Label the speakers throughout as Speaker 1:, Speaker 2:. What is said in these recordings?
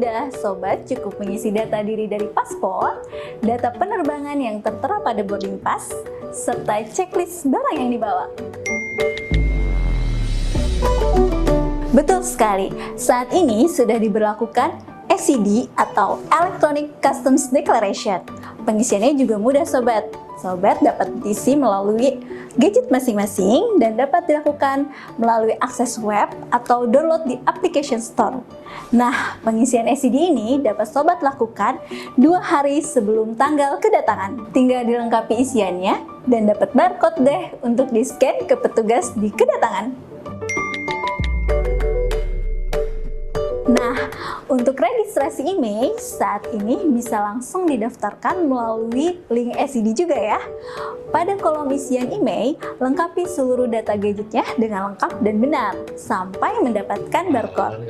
Speaker 1: mudah, sobat cukup mengisi data diri dari paspor, data penerbangan yang tertera pada boarding pass, serta checklist barang yang dibawa. Betul sekali, saat ini sudah diberlakukan ECD atau Electronic Customs Declaration. Pengisiannya juga mudah sobat. Sobat dapat diisi melalui gadget masing-masing dan dapat dilakukan melalui akses web atau download di application store. Nah, pengisian ECD ini dapat sobat lakukan 2 hari sebelum tanggal kedatangan. Tinggal dilengkapi isiannya dan dapat barcode deh untuk di-scan ke petugas di kedatangan. Nah, untuk registrasi IMEI saat ini bisa langsung didaftarkan melalui link ECD juga ya. Pada kolom isian IMEI, lengkapi seluruh data gadgetnya dengan lengkap dan benar sampai mendapatkan barcode.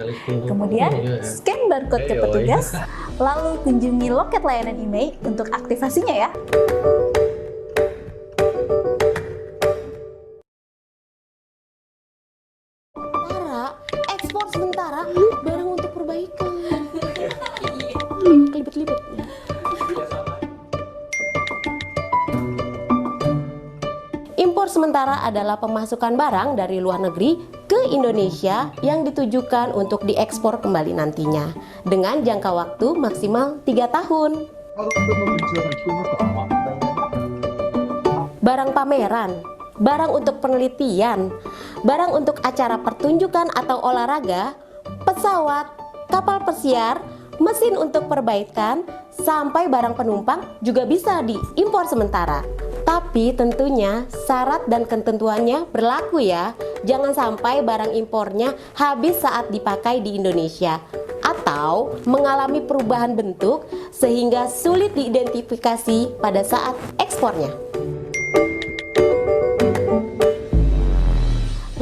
Speaker 1: Kemudian, scan barcode ke petugas, lalu kunjungi loket layanan IMEI untuk aktivasinya ya.
Speaker 2: Ekspor sementara barang untuk perbaikan. Kelibet-libet. Impor sementara adalah pemasukan barang dari luar negeri ke Indonesia yang ditujukan untuk diekspor kembali nantinya dengan jangka waktu maksimal 3 tahun. Barang pameran, barang untuk penelitian, barang untuk acara pertunjukan atau olahraga, pesawat, kapal pesiar, mesin untuk perbaikan, sampai barang penumpang juga bisa diimpor sementara. Tapi tentunya syarat dan ketentuannya berlaku ya. Jangan sampai barang impornya habis saat dipakai di Indonesia atau mengalami perubahan bentuk sehingga sulit diidentifikasi pada saat ekspornya.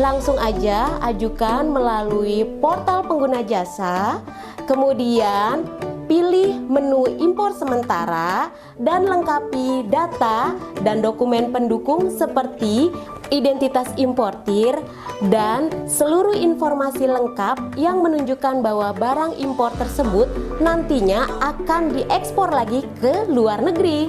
Speaker 2: Langsung aja ajukan melalui portal pengguna jasa, kemudian pilih menu impor sementara dan lengkapi data dan dokumen pendukung seperti identitas importir dan seluruh informasi lengkap yang menunjukkan bahwa barang impor tersebut nantinya akan diekspor lagi ke luar negeri.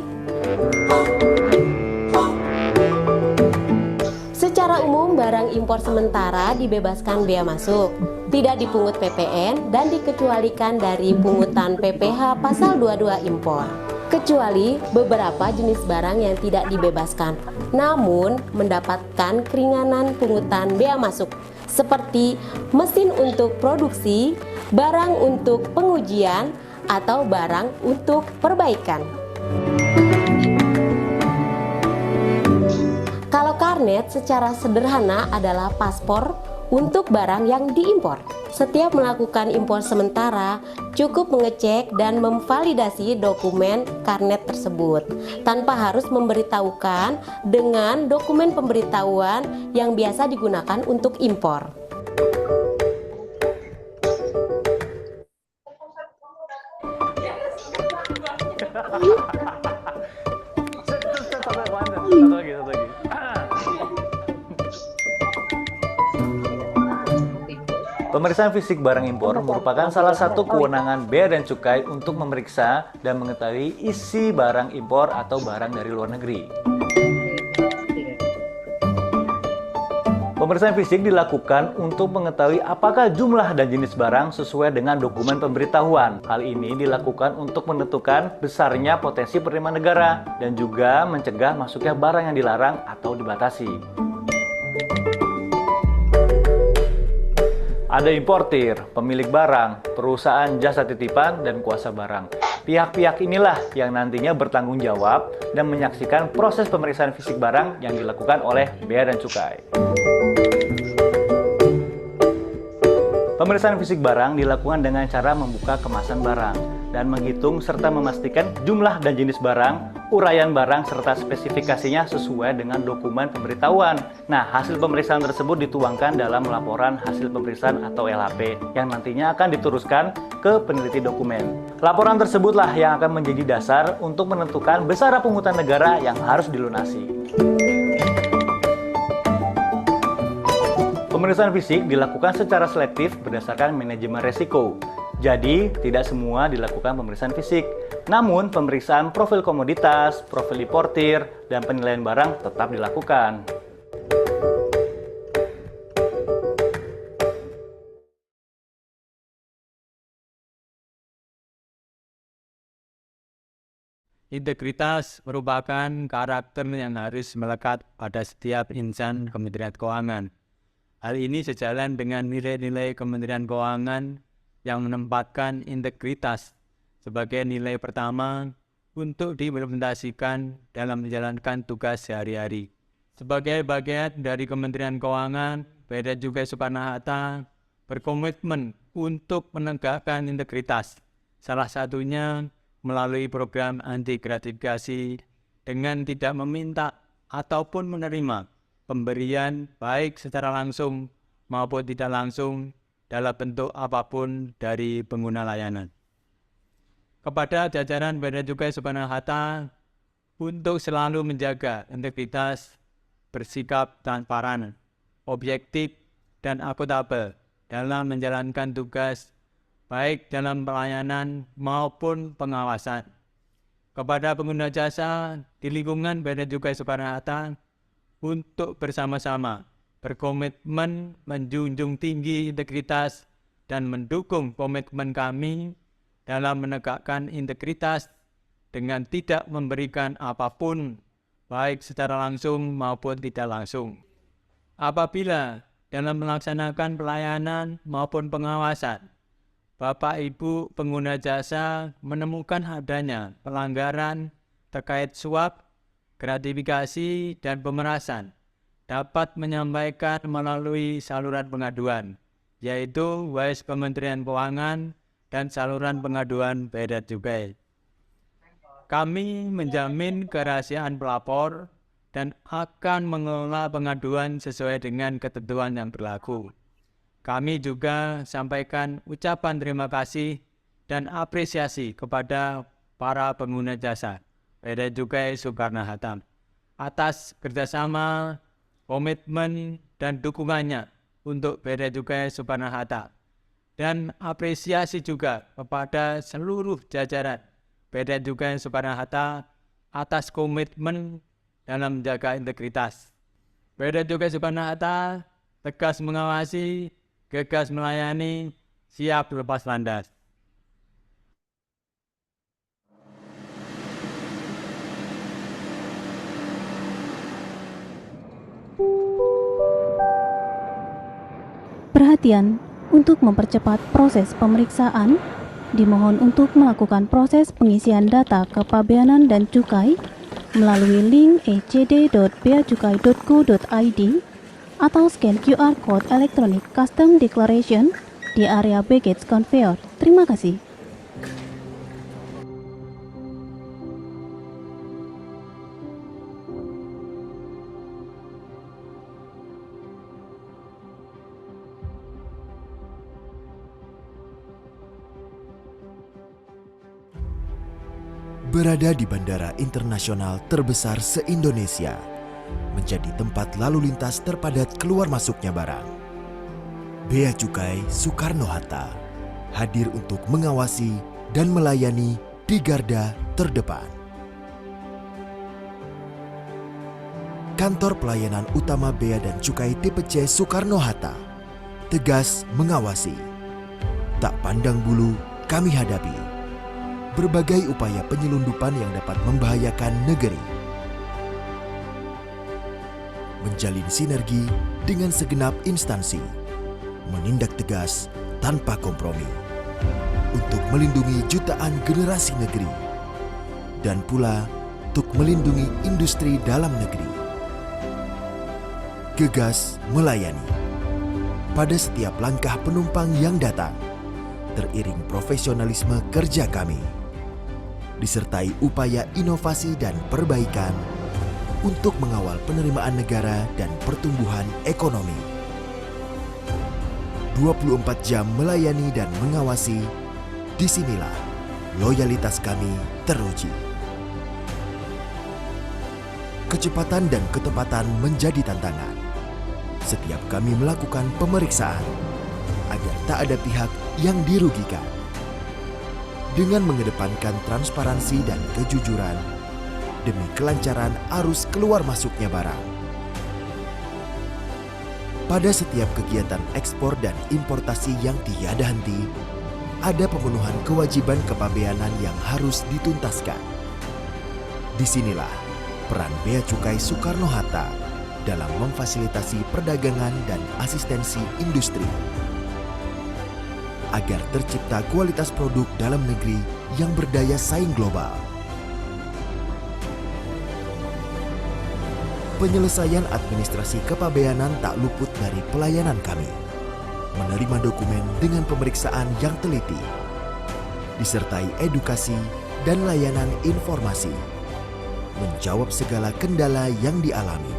Speaker 2: Secara umum, barang impor sementara dibebaskan bea masuk, tidak dipungut PPN, dan dikecualikan dari pungutan PPh pasal 22 impor. Kecuali beberapa jenis barang yang tidak dibebaskan, namun mendapatkan keringanan pungutan bea masuk, seperti mesin untuk produksi, barang untuk pengujian, atau barang untuk perbaikan. Kalau karnet secara sederhana adalah paspor untuk barang yang diimpor. Setiap melakukan impor sementara, cukup mengecek dan memvalidasi dokumen karnet tersebut tanpa harus memberitahukan dengan dokumen pemberitahuan yang biasa digunakan untuk impor.
Speaker 3: Pemeriksaan fisik barang impor merupakan salah satu kewenangan Bea dan Cukai untuk memeriksa dan mengetahui isi barang impor atau barang dari luar negeri. Pemeriksaan fisik dilakukan untuk mengetahui apakah jumlah dan jenis barang sesuai dengan dokumen pemberitahuan. Hal ini dilakukan untuk menentukan besarnya potensi penerimaan negara dan juga mencegah masuknya barang yang dilarang atau dibatasi. Ada importir, pemilik barang, perusahaan jasa titipan, dan kuasa barang. Pihak-pihak inilah yang nantinya bertanggung jawab dan menyaksikan proses pemeriksaan fisik barang yang dilakukan oleh Bea dan Cukai. Pemeriksaan fisik barang dilakukan dengan cara membuka kemasan barang dan menghitung serta memastikan jumlah dan jenis barang, uraian barang serta spesifikasinya sesuai dengan dokumen pemberitahuan. Nah, hasil pemeriksaan tersebut dituangkan dalam laporan hasil pemeriksaan atau LHP yang nantinya akan diteruskan ke peneliti dokumen. Laporan tersebutlah yang akan menjadi dasar untuk menentukan besaran pungutan negara yang harus dilunasi. Pemeriksaan fisik dilakukan secara selektif berdasarkan manajemen resiko. Jadi, tidak semua dilakukan pemeriksaan fisik. Namun, pemeriksaan profil komoditas, profil importir, dan penilaian barang tetap dilakukan.
Speaker 4: Integritas merupakan karakter yang harus melekat pada setiap insan Kementerian Keuangan. Hal ini sejalan dengan nilai-nilai Kementerian Keuangan yang menempatkan integritas sebagai nilai pertama untuk diimplementasikan dalam menjalankan tugas sehari-hari. Sebagai bagian dari Kementerian Keuangan, Bea dan Cukai Soekarno-Hatta berkomitmen untuk menegakkan integritas. Salah satunya melalui program anti gratifikasi dengan tidak meminta ataupun menerima pemberian baik secara langsung maupun tidak langsung dalam bentuk apapun dari pengguna layanan. Kepada jajaran Bea dan Cukai Soekarno-Hatta untuk selalu menjaga integritas, bersikap transparan, objektif, dan akuntabel dalam menjalankan tugas baik dalam pelayanan maupun pengawasan. Kepada pengguna jasa di lingkungan Bea dan Cukai Soekarno-Hatta untuk bersama-sama berkomitmen menjunjung tinggi integritas dan mendukung komitmen kami dalam menegakkan integritas dengan tidak memberikan apapun baik secara langsung maupun tidak langsung. Apabila dalam melaksanakan pelayanan maupun pengawasan, Bapak Ibu pengguna jasa menemukan adanya pelanggaran terkait suap, gratifikasi, dan pemerasan, dapat menyampaikan melalui saluran pengaduan, yaitu WAIS Kementerian Keuangan dan saluran pengaduan Bea dan Cukai. Kami menjamin kerahasiaan pelapor dan akan mengelola pengaduan sesuai dengan ketentuan yang berlaku. Kami juga sampaikan ucapan terima kasih dan apresiasi kepada para pengguna jasa Bea dan Cukai Soekarno-Hatta atas kerjasama, komitmen, dan dukungannya untuk Bea dan Cukai Soekarno-Hatta, dan apresiasi juga kepada seluruh jajaran Bea dan Cukai Soekarno-Hatta atas komitmen dalam menjaga integritas. Bea dan Cukai Soekarno-Hatta tegas mengawasi, gagas melayani, siap lepas landas.
Speaker 5: Perhatian, untuk mempercepat proses pemeriksaan, dimohon untuk melakukan proses pengisian data kepabeanan dan cukai melalui link ecd.beacukai.go.id atau scan QR Code Electronic Custom Declaration di area baggage conveyor. Terima kasih.
Speaker 6: Berada di bandara internasional terbesar se-Indonesia, menjadi tempat lalu lintas terpadat keluar masuknya barang. Bea Cukai Soekarno-Hatta hadir untuk mengawasi dan melayani di garda terdepan. Kantor Pelayanan Utama Bea dan Cukai Tipe C Soekarno-Hatta tegas mengawasi. Tak pandang bulu kami hadapi berbagai upaya penyelundupan yang dapat membahayakan negeri. Menjalin sinergi dengan segenap instansi, menindak tegas tanpa kompromi untuk melindungi jutaan generasi negeri dan pula untuk melindungi industri dalam negeri. Gegas melayani pada setiap langkah penumpang yang datang, teriring profesionalisme kerja kami, disertai upaya inovasi dan perbaikan untuk mengawal penerimaan negara dan pertumbuhan ekonomi. 24 jam melayani dan mengawasi, disinilah loyalitas kami teruji. Kecepatan dan ketepatan menjadi tantangan. Setiap kami melakukan pemeriksaan, agar tak ada pihak yang dirugikan. dengan mengedepankan transparansi dan kejujuran demi kelancaran arus keluar masuknya barang. Pada setiap kegiatan ekspor dan importasi yang tiada henti, ada pemenuhan kewajiban kepabeanan yang harus dituntaskan. Disinilah peran Bea Cukai Soekarno-Hatta dalam memfasilitasi perdagangan dan asistensi industri agar tercipta kualitas produk dalam negeri yang berdaya saing global. Penyelesaian administrasi kepabeanan tak luput dari pelayanan kami. Menerima dokumen dengan pemeriksaan yang teliti, disertai edukasi dan layanan informasi, menjawab segala kendala yang dialami.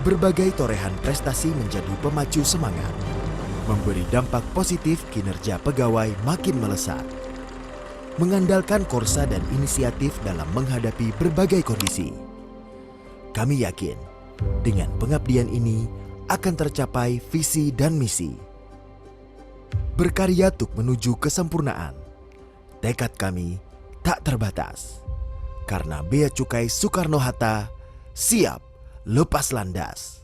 Speaker 6: Berbagai torehan prestasi menjadi pemacu semangat, memberi dampak positif kinerja pegawai makin melesat. Mengandalkan korsa dan inisiatif dalam menghadapi berbagai kondisi. Kami yakin, dengan pengabdian ini akan tercapai visi dan misi. Berkarya untuk menuju kesempurnaan. Tekad kami tak terbatas. Karena Bea Cukai Soekarno-Hatta siap lepas landas.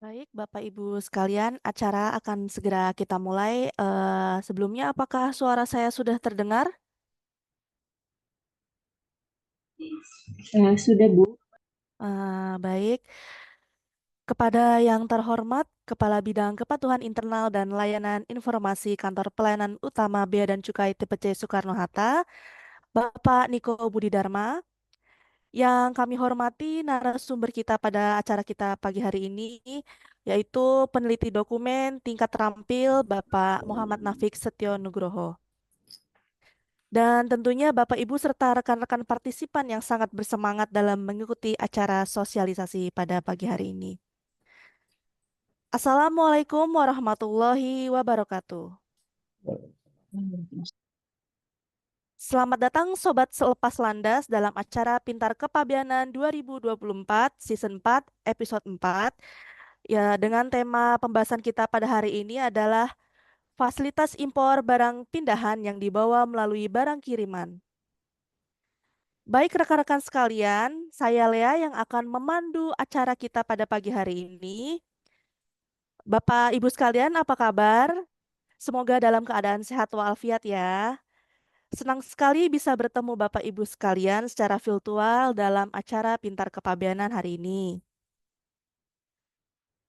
Speaker 7: Baik, Bapak Ibu sekalian, acara akan segera kita mulai. Sebelumnya, apakah suara saya sudah terdengar?
Speaker 8: Sudah, Bu.
Speaker 7: Baik. Kepada yang terhormat, Kepala Bidang Kepatuhan Internal dan Layanan Informasi Kantor Pelayanan Utama Bea dan Cukai Tipe C Soekarno-Hatta, Bapak Niko Budi Dharma, yang kami hormati narasumber kita pada acara kita pagi hari ini, yaitu peneliti dokumen tingkat terampil Bapak Muhammad Nafik Setio Nugroho. Dan tentunya Bapak Ibu serta rekan-rekan partisipan yang sangat bersemangat dalam mengikuti acara sosialisasi pada pagi hari ini. Assalamualaikum warahmatullahi wabarakatuh. Selamat datang Sobat Selepas Landas dalam acara Pintar Kepabeanan 2024 Season 4 Episode 4. Ya, dengan tema pembahasan kita pada hari ini adalah fasilitas impor barang pindahan yang dibawa melalui barang kiriman. Baik rekan-rekan sekalian, saya Lea yang akan memandu acara kita pada pagi hari ini. Bapak Ibu sekalian, apa kabar? Semoga dalam keadaan sehat walafiat ya. Senang sekali bisa bertemu Bapak Ibu sekalian secara virtual dalam acara Pintar Kepabeanan hari ini.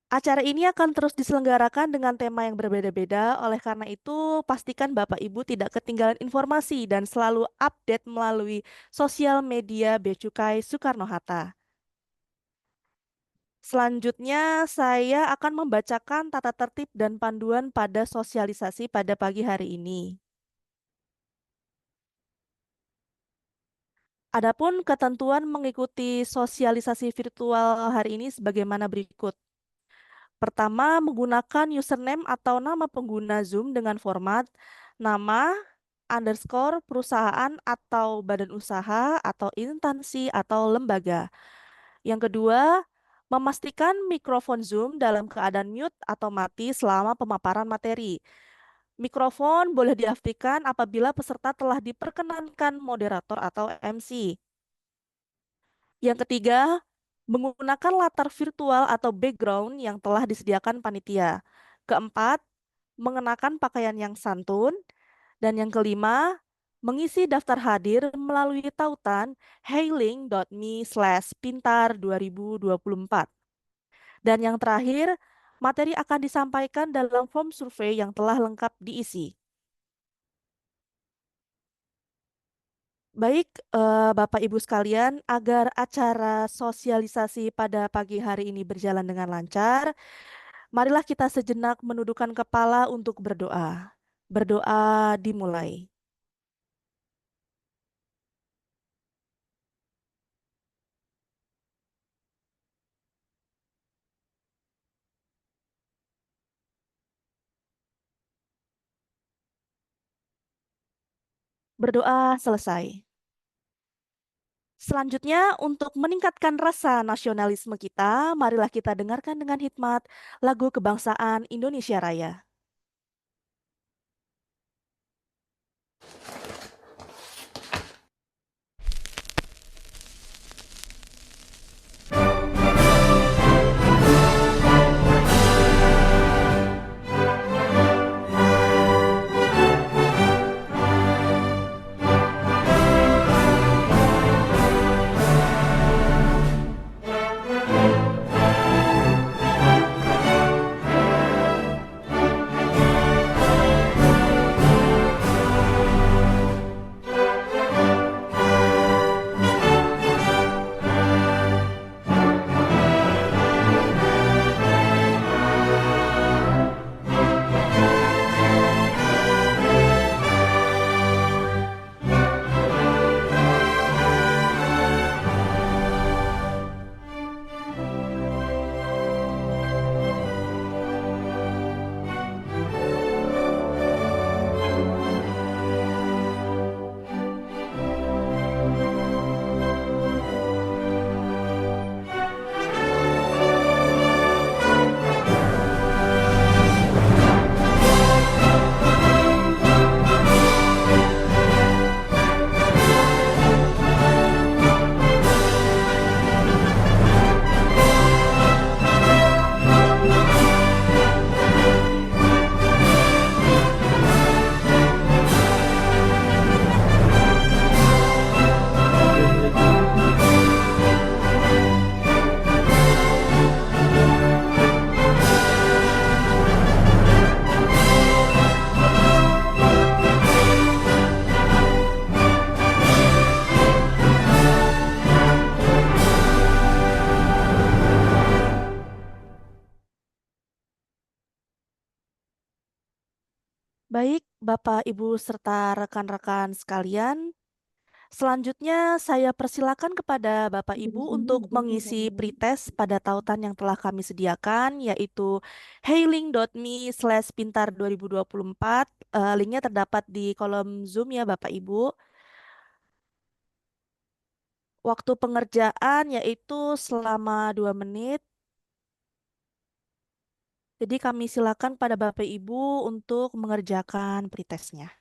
Speaker 7: Acara ini akan terus diselenggarakan dengan tema yang berbeda-beda, oleh karena itu pastikan Bapak Ibu tidak ketinggalan informasi dan selalu update melalui sosial media Bea Cukai Soekarno-Hatta. Selanjutnya, saya akan membacakan tata tertib dan panduan pada sosialisasi pada pagi hari ini. Adapun ketentuan mengikuti sosialisasi virtual hari ini sebagaimana berikut. Pertama, menggunakan username atau nama pengguna Zoom dengan format nama, underscore, perusahaan atau badan usaha atau instansi atau lembaga. Yang kedua, memastikan mikrofon Zoom dalam keadaan mute atau mati selama pemaparan materi. Mikrofon boleh diaktifkan apabila peserta telah diperkenankan moderator atau MC. Yang ketiga, menggunakan latar virtual atau background yang telah disediakan panitia. Keempat, mengenakan pakaian yang santun. Dan yang kelima, mengisi daftar hadir melalui tautan hailing.me/pintar2024. Dan yang terakhir, materi akan disampaikan dalam form survei yang telah lengkap diisi. Baik, Bapak Ibu sekalian, agar acara sosialisasi pada pagi hari ini berjalan dengan lancar, marilah kita sejenak menundukkan kepala untuk berdoa. Berdoa dimulai. Berdoa selesai. Selanjutnya, untuk meningkatkan rasa nasionalisme kita, marilah kita dengarkan dengan hikmat lagu kebangsaan Indonesia Raya. Baik, Bapak, Ibu, serta rekan-rekan sekalian, selanjutnya saya persilakan kepada Bapak Ibu untuk mengisi pretest pada tautan yang telah kami sediakan, yaitu hailing.me/pintar 2024. Linknya terdapat di kolom Zoom ya Bapak Ibu. Waktu pengerjaan yaitu selama 2 menit. Jadi kami silakan pada Bapak Ibu untuk mengerjakan pretestnya.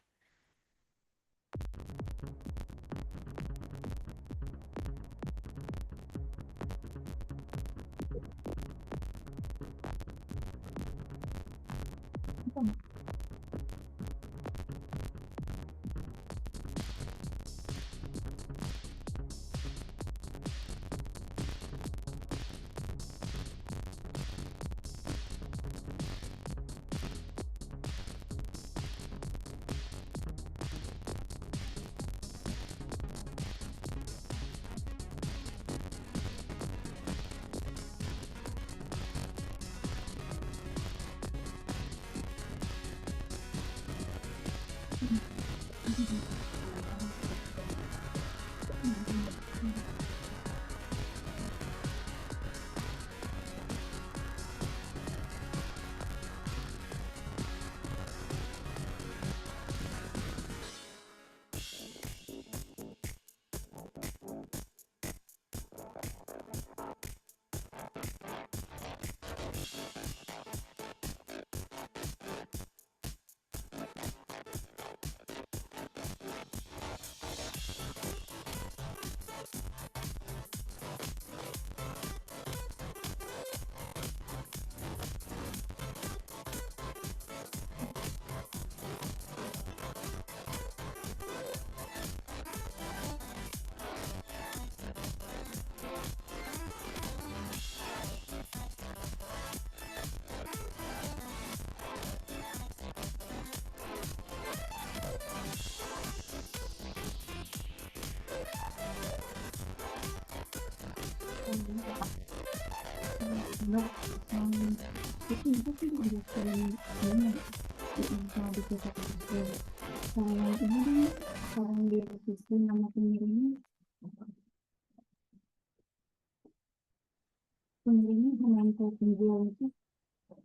Speaker 8: Pengirimnya hanya penjual itu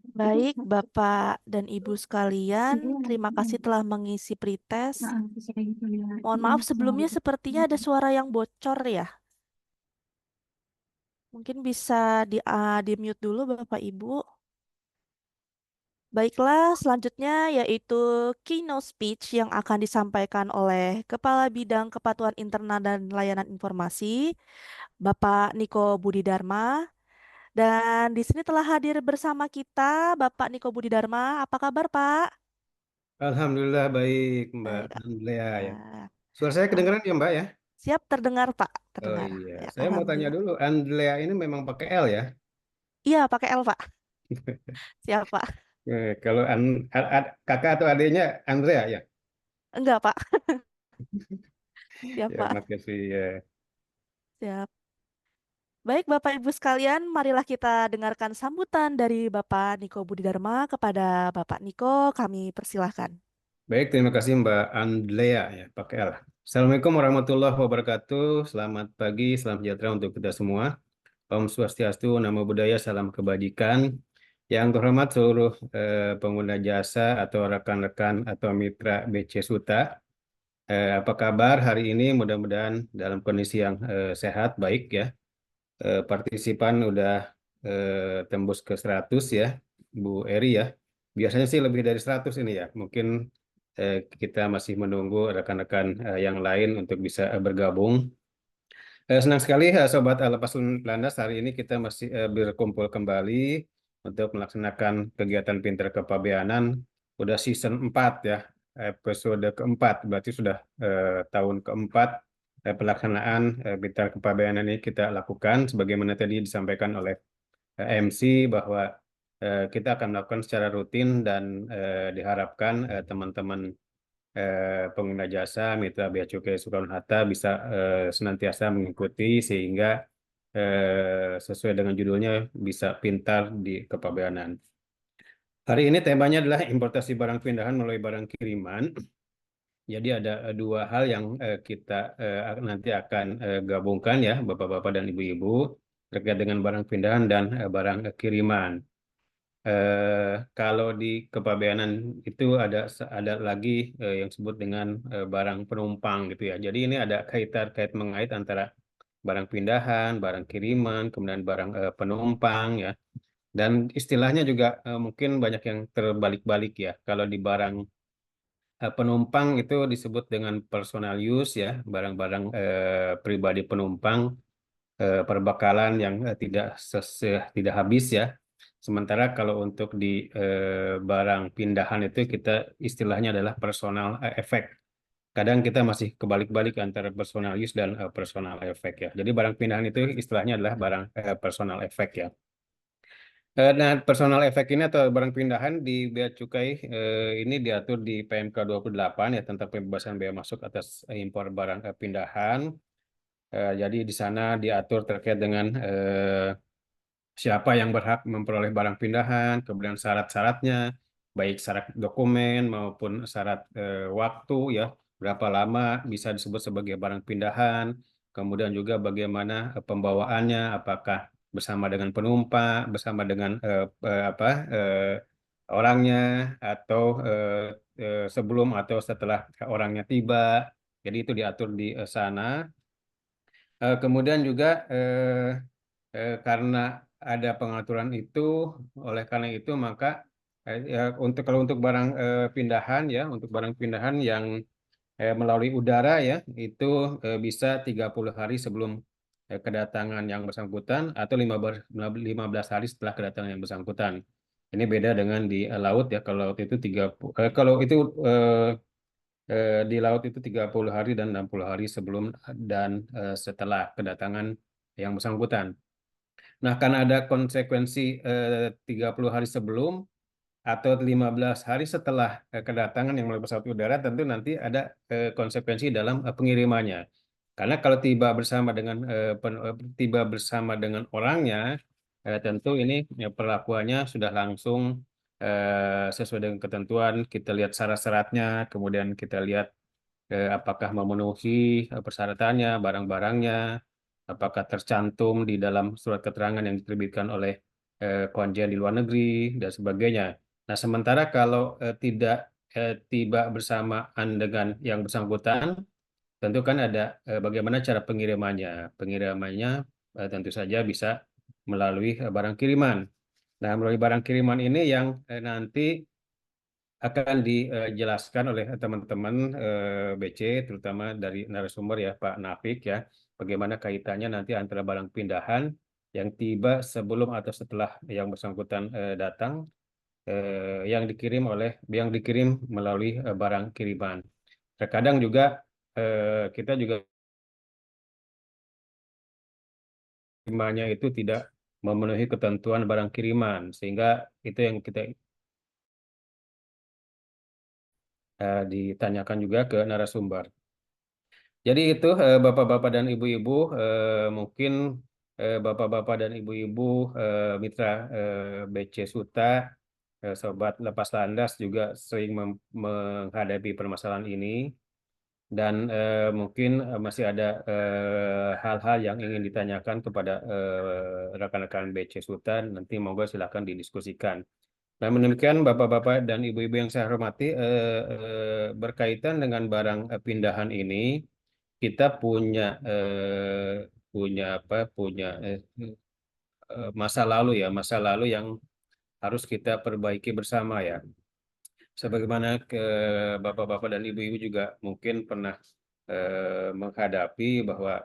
Speaker 7: Baik, Bapak dan Ibu sekalian, terima kasih telah mengisi pretest. Mohon maaf sebelumnya sepertinya ada suara yang bocor ya. Mungkin bisa di mute dulu Bapak Ibu. Baiklah, selanjutnya yaitu keynote speech yang akan disampaikan oleh Kepala Bidang Kepatuhan Internal dan Layanan Informasi, Bapak Niko Budi Dharma. Dan di sini telah hadir bersama kita Bapak Niko Budi Dharma. Apa kabar, Pak?
Speaker 8: Alhamdulillah baik Mbak
Speaker 7: Baik,
Speaker 8: Andrea ya.
Speaker 7: Alhamdulillah.
Speaker 8: Suara saya
Speaker 7: Ah,
Speaker 8: kedengeran ya Mbak ya?
Speaker 7: siap terdengar, Pak.
Speaker 8: Oh
Speaker 7: Terdengar.
Speaker 8: iya,
Speaker 7: Ya,
Speaker 8: saya mau tanya
Speaker 7: Alhamdulillah.
Speaker 8: dulu, Andrea ini memang pakai L ya?
Speaker 7: Iya, pakai L, Pak. Siap, Pak.
Speaker 8: Kalau kakak atau adiknya Andrea ya?
Speaker 7: Enggak, Pak. Siap,
Speaker 8: Ya
Speaker 7: Pak.
Speaker 8: makasih ya.
Speaker 7: Siap. Baik, Bapak Ibu sekalian, marilah kita dengarkan sambutan dari Bapak Niko Budi Dharma kepada Bapak Niko. Kami persilahkan.
Speaker 8: Baik, terima kasih Mbak Andrea ya, pakai L. Assalamualaikum warahmatullahi wabarakatuh. Selamat pagi, salam sejahtera untuk kita semua. Om Swastiastu, Namo Buddhaya, salam kebajikan. Yang terhormat seluruh pengguna jasa atau rekan-rekan atau mitra BC Suta. Apa kabar hari ini? Mudah-mudahan dalam kondisi yang sehat, baik ya. Partisipan udah tembus ke 100 ya, Bu Eri ya. Biasanya sih lebih dari 100 ini ya. Mungkin kita masih menunggu rekan-rekan yang lain untuk bisa bergabung. Senang sekali Sobat Lepas Landas, hari ini kita masih berkumpul kembali untuk melaksanakan kegiatan Pinter Kepabeanan. Udah season 4 ya, episode keempat, berarti sudah tahun keempat pelaksanaan Pinter Kepabeanan ini kita lakukan. Sebagaimana tadi disampaikan oleh MC bahwa kita akan melakukan secara rutin dan diharapkan teman-teman pengguna jasa mitra Bea Cukai Soekarno-Hatta bisa senantiasa mengikuti sehingga sesuai dengan judulnya bisa pintar di kepabeanan. Hari ini temanya adalah importasi barang pindahan melalui barang kiriman. Jadi ada dua hal yang kita nanti akan gabungkan ya Bapak-bapak dan Ibu-ibu terkait dengan barang pindahan dan barang kiriman. Kalau di kepabeanan itu ada lagi yang disebut dengan barang penumpang gitu ya. Jadi ini ada kait mengait antara barang pindahan, barang kiriman, kemudian barang penumpang ya. Dan istilahnya juga mungkin banyak yang terbalik-balik ya. Kalau di barang penumpang itu disebut dengan personal use ya, barang-barang pribadi penumpang, perbekalan yang tidak habis ya. Sementara kalau untuk di barang pindahan itu kita istilahnya adalah personal effect. Kadang kita masih kebalik-balik antara personal use dan personal effect ya. Jadi barang pindahan itu istilahnya adalah barang personal effect ya. Nah, personal effect ini atau barang pindahan di bea cukai ini diatur di PMK 28 ya tentang pembebasan bea masuk atas impor barang pindahan. Jadi di sana diatur terkait dengan siapa yang berhak memperoleh barang pindahan, kemudian syarat-syaratnya, baik syarat dokumen maupun syarat waktu ya, berapa lama bisa disebut sebagai barang pindahan, kemudian juga bagaimana pembawaannya, apakah bersama dengan penumpang, bersama dengan orangnya, atau sebelum atau setelah orangnya tiba. Jadi itu diatur di sana. Kemudian juga karena ada pengaturan itu, oleh karena itu maka ya, kalau untuk barang pindahan ya, untuk barang pindahan yang melalui udara ya, itu bisa 30 hari sebelum kedatangan yang bersangkutan atau 15 hari setelah kedatangan yang bersangkutan. Ini beda dengan di laut ya, kalau laut itu kalau itu di laut itu 30 hari dan 60 hari sebelum dan setelah kedatangan yang bersangkutan. Nah, karena ada konsekuensi 30 hari sebelum atau 15 hari setelah kedatangan yang melalui pesawat udara, tentu nanti ada konsekuensi dalam pengirimannya. Karena kalau tiba bersama dengan orangnya, tentu ini ya, perlakuannya sudah langsung sesuai dengan ketentuan. Kita lihat syarat-syaratnya, kemudian kita lihat apakah memenuhi persyaratannya, barang-barangnya, apakah tercantum di dalam surat keterangan yang diterbitkan oleh konjen di luar negeri dan sebagainya. Nah, sementara kalau tidak tiba bersamaan dengan yang bersangkutan, tentu kan ada bagaimana cara pengirimannya. Pengirimannya tentu saja bisa melalui barang kiriman. Nah, melalui barang kiriman ini yang nanti akan dijelaskan oleh teman-teman BC, terutama dari narasumber ya Pak Nafik ya, bagaimana kaitannya nanti antara barang pindahan yang tiba sebelum atau setelah yang bersangkutan datang, yang dikirim melalui barang kiriman. Terkadang juga kita juga kirimannya itu tidak memenuhi ketentuan barang kiriman, sehingga itu yang kita ditanyakan juga ke narasumber. Jadi itu Bapak-Bapak dan Ibu-Ibu, mungkin Bapak-Bapak dan Ibu-Ibu mitra BC Suta, Sobat Lepas Landas juga sering menghadapi permasalahan ini. Dan mungkin masih ada hal-hal yang ingin ditanyakan kepada rekan-rekan BC Suta, nanti monggo silakan didiskusikan. Nah, demikian Bapak-Bapak dan Ibu-Ibu yang saya hormati, berkaitan dengan barang pindahan ini, kita punya masa lalu yang harus kita perbaiki bersama ya. Sebagaimana Bapak-Bapak dan Ibu-Ibu juga mungkin pernah menghadapi bahwa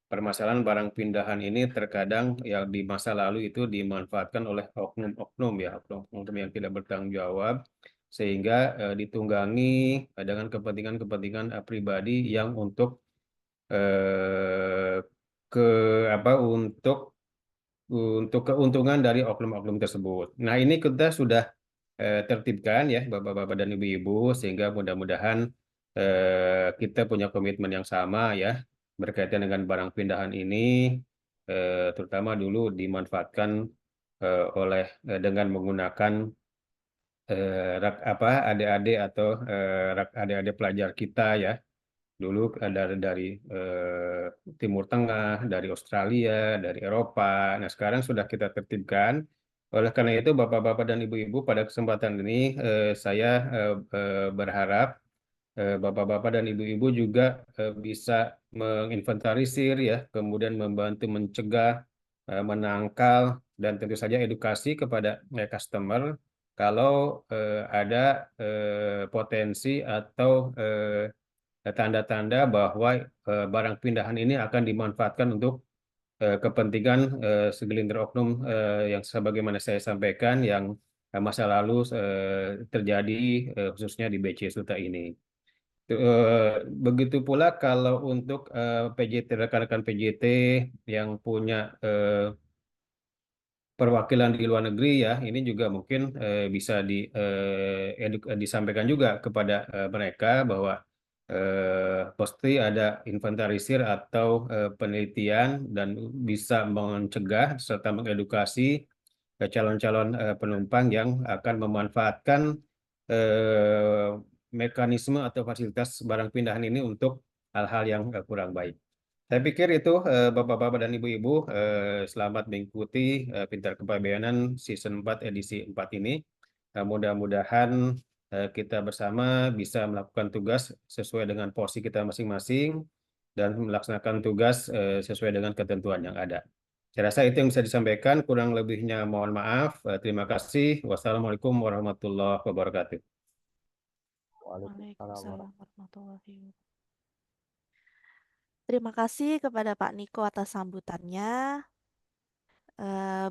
Speaker 8: permasalahan barang pindahan ini terkadang yang di masa lalu itu dimanfaatkan oleh oknum-oknum ya, oknum yang tidak bertanggung jawab, sehingga ditunggangi dengan kepentingan-kepentingan pribadi yang untuk eh, ke apa untuk keuntungan dari oknum-oknum tersebut. Nah, ini kita sudah tertibkan ya Bapak-Bapak dan Ibu-Ibu, sehingga mudah-mudahan kita punya komitmen yang sama ya berkaitan dengan barang pindahan ini, terutama dulu dimanfaatkan dengan menggunakan adik-adik atau adik-adik pelajar kita ya. Dulu ada dari Timur Tengah, dari Australia, dari Eropa. Nah, sekarang sudah kita tertibkan. Oleh karena itu, Bapak-Bapak dan Ibu-Ibu, pada kesempatan ini saya berharap Bapak-Bapak dan Ibu-Ibu juga bisa menginventarisir ya, kemudian membantu mencegah, menangkal, dan tentu saja edukasi kepada customer kalau ada potensi atau tanda-tanda bahwa barang pindahan ini akan dimanfaatkan untuk kepentingan segelintir oknum yang sebagaimana saya sampaikan yang masa lalu terjadi khususnya di BC Suta ini. Begitu pula kalau untuk PJT, rekan-rekan PJT yang punya perwakilan di luar negeri ya, ini juga mungkin bisa disampaikan juga kepada mereka bahwa pasti ada inventarisir atau penelitian dan bisa mencegah serta mengedukasi calon-calon penumpang yang akan memanfaatkan eh, mekanisme atau fasilitas barang pindahan ini untuk hal-hal yang kurang baik. Saya pikir itu Bapak-Bapak dan Ibu-Ibu, selamat mengikuti Pintar Kepabeanan Season 4 edisi 4 ini. Mudah-mudahan kita bersama bisa melakukan tugas sesuai dengan porsi kita masing-masing dan melaksanakan tugas sesuai dengan ketentuan yang ada. Saya rasa itu yang bisa disampaikan, kurang lebihnya mohon maaf. Terima kasih. Wassalamualaikum warahmatullahi wabarakatuh.
Speaker 7: Waalaikumsalam warahmatullahi wabarakatuh. Terima kasih kepada Pak Niko atas sambutannya.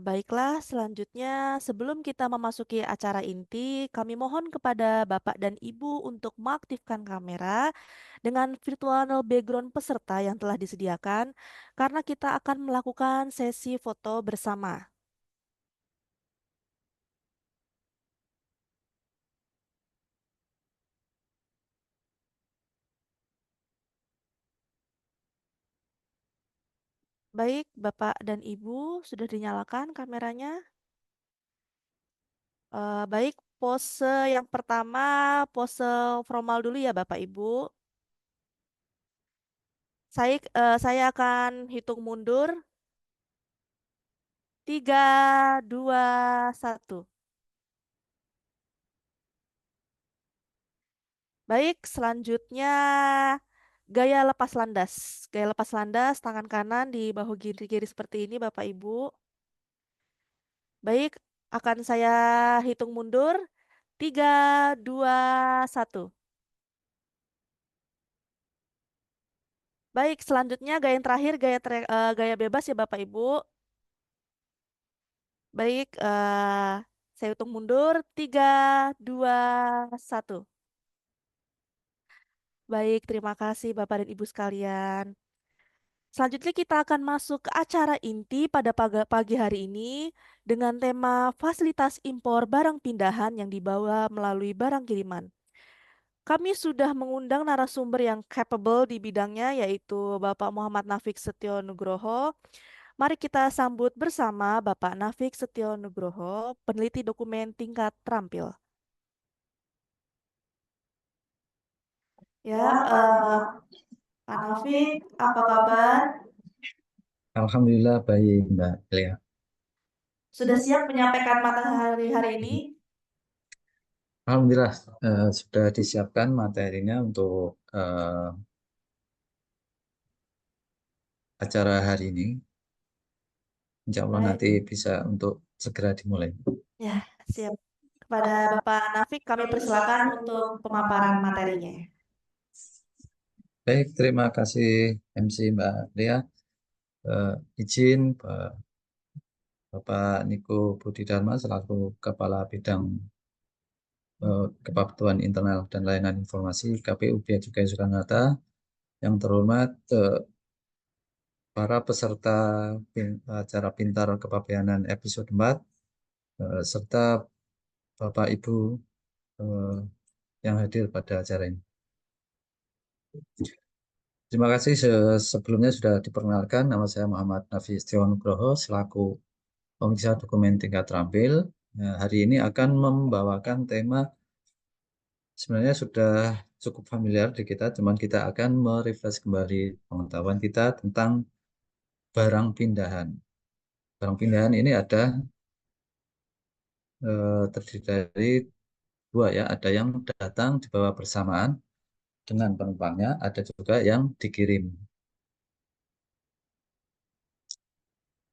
Speaker 7: Baiklah, selanjutnya sebelum kita memasuki acara inti, kami mohon kepada Bapak dan Ibu untuk mengaktifkan kamera dengan virtual background peserta yang telah disediakan, karena kita akan melakukan sesi foto bersama. Baik, Bapak dan Ibu, sudah dinyalakan kameranya? Baik, pose yang pertama, pose formal dulu ya Bapak Ibu. Saya akan hitung mundur. 3, 2, 1. Baik, selanjutnya gaya lepas landas. Gaya lepas landas, tangan kanan di bahu kiri seperti ini, Bapak Ibu. Baik, akan saya hitung mundur. 3, 2, 1. Baik, selanjutnya gaya yang terakhir, gaya bebas ya Bapak Ibu. Baik, saya hitung mundur. 3, 2, 1. Baik, terima kasih Bapak dan Ibu sekalian. Selanjutnya kita akan masuk ke acara inti pada pagi hari ini dengan tema fasilitas impor barang pindahan yang dibawa melalui barang kiriman. Kami sudah mengundang narasumber yang capable di bidangnya yaitu Bapak Muhammad Nafik Setio Nugroho. Mari kita sambut bersama Bapak Nafik Setio Nugroho, peneliti dokumen tingkat terampil. Ya, Pak Nafik, apa kabar?
Speaker 9: Alhamdulillah baik Mbak Lea.
Speaker 7: Sudah siap menyampaikan materi hari ini?
Speaker 9: Alhamdulillah sudah disiapkan materinya untuk acara hari ini. Insya Allah
Speaker 7: Baik.
Speaker 9: nanti bisa untuk segera dimulai.
Speaker 7: Ya, siap. Kepada Bapak Nafik kami persilakan untuk pemaparan materinya.
Speaker 9: Baik, terima kasih MC Mbak Lea. Izin Bapak Niko Budi Dharma selaku Kepala Bidang Kepatuhan Internal dan Layanan Informasi KPU Bea Cukai Soekarno-Hatta. Yang terhormat para peserta acara Pintar Kepabeanan episode 4 serta Bapak Ibu yang hadir pada acara ini. Terima kasih sebelumnya sudah diperkenalkan. Nama saya Muhammad Nafis Setio Nugroho selaku pemeriksa dokumen tingkat terampil. Hari ini akan membawakan tema sebenarnya sudah cukup familiar di kita, cuman kita akan merefresh kembali pengetahuan kita tentang barang pindahan. Barang pindahan ini ada terdiri dari dua ya, ada yang datang dibawa bersamaan dengan penumpangnya, ada juga yang dikirim.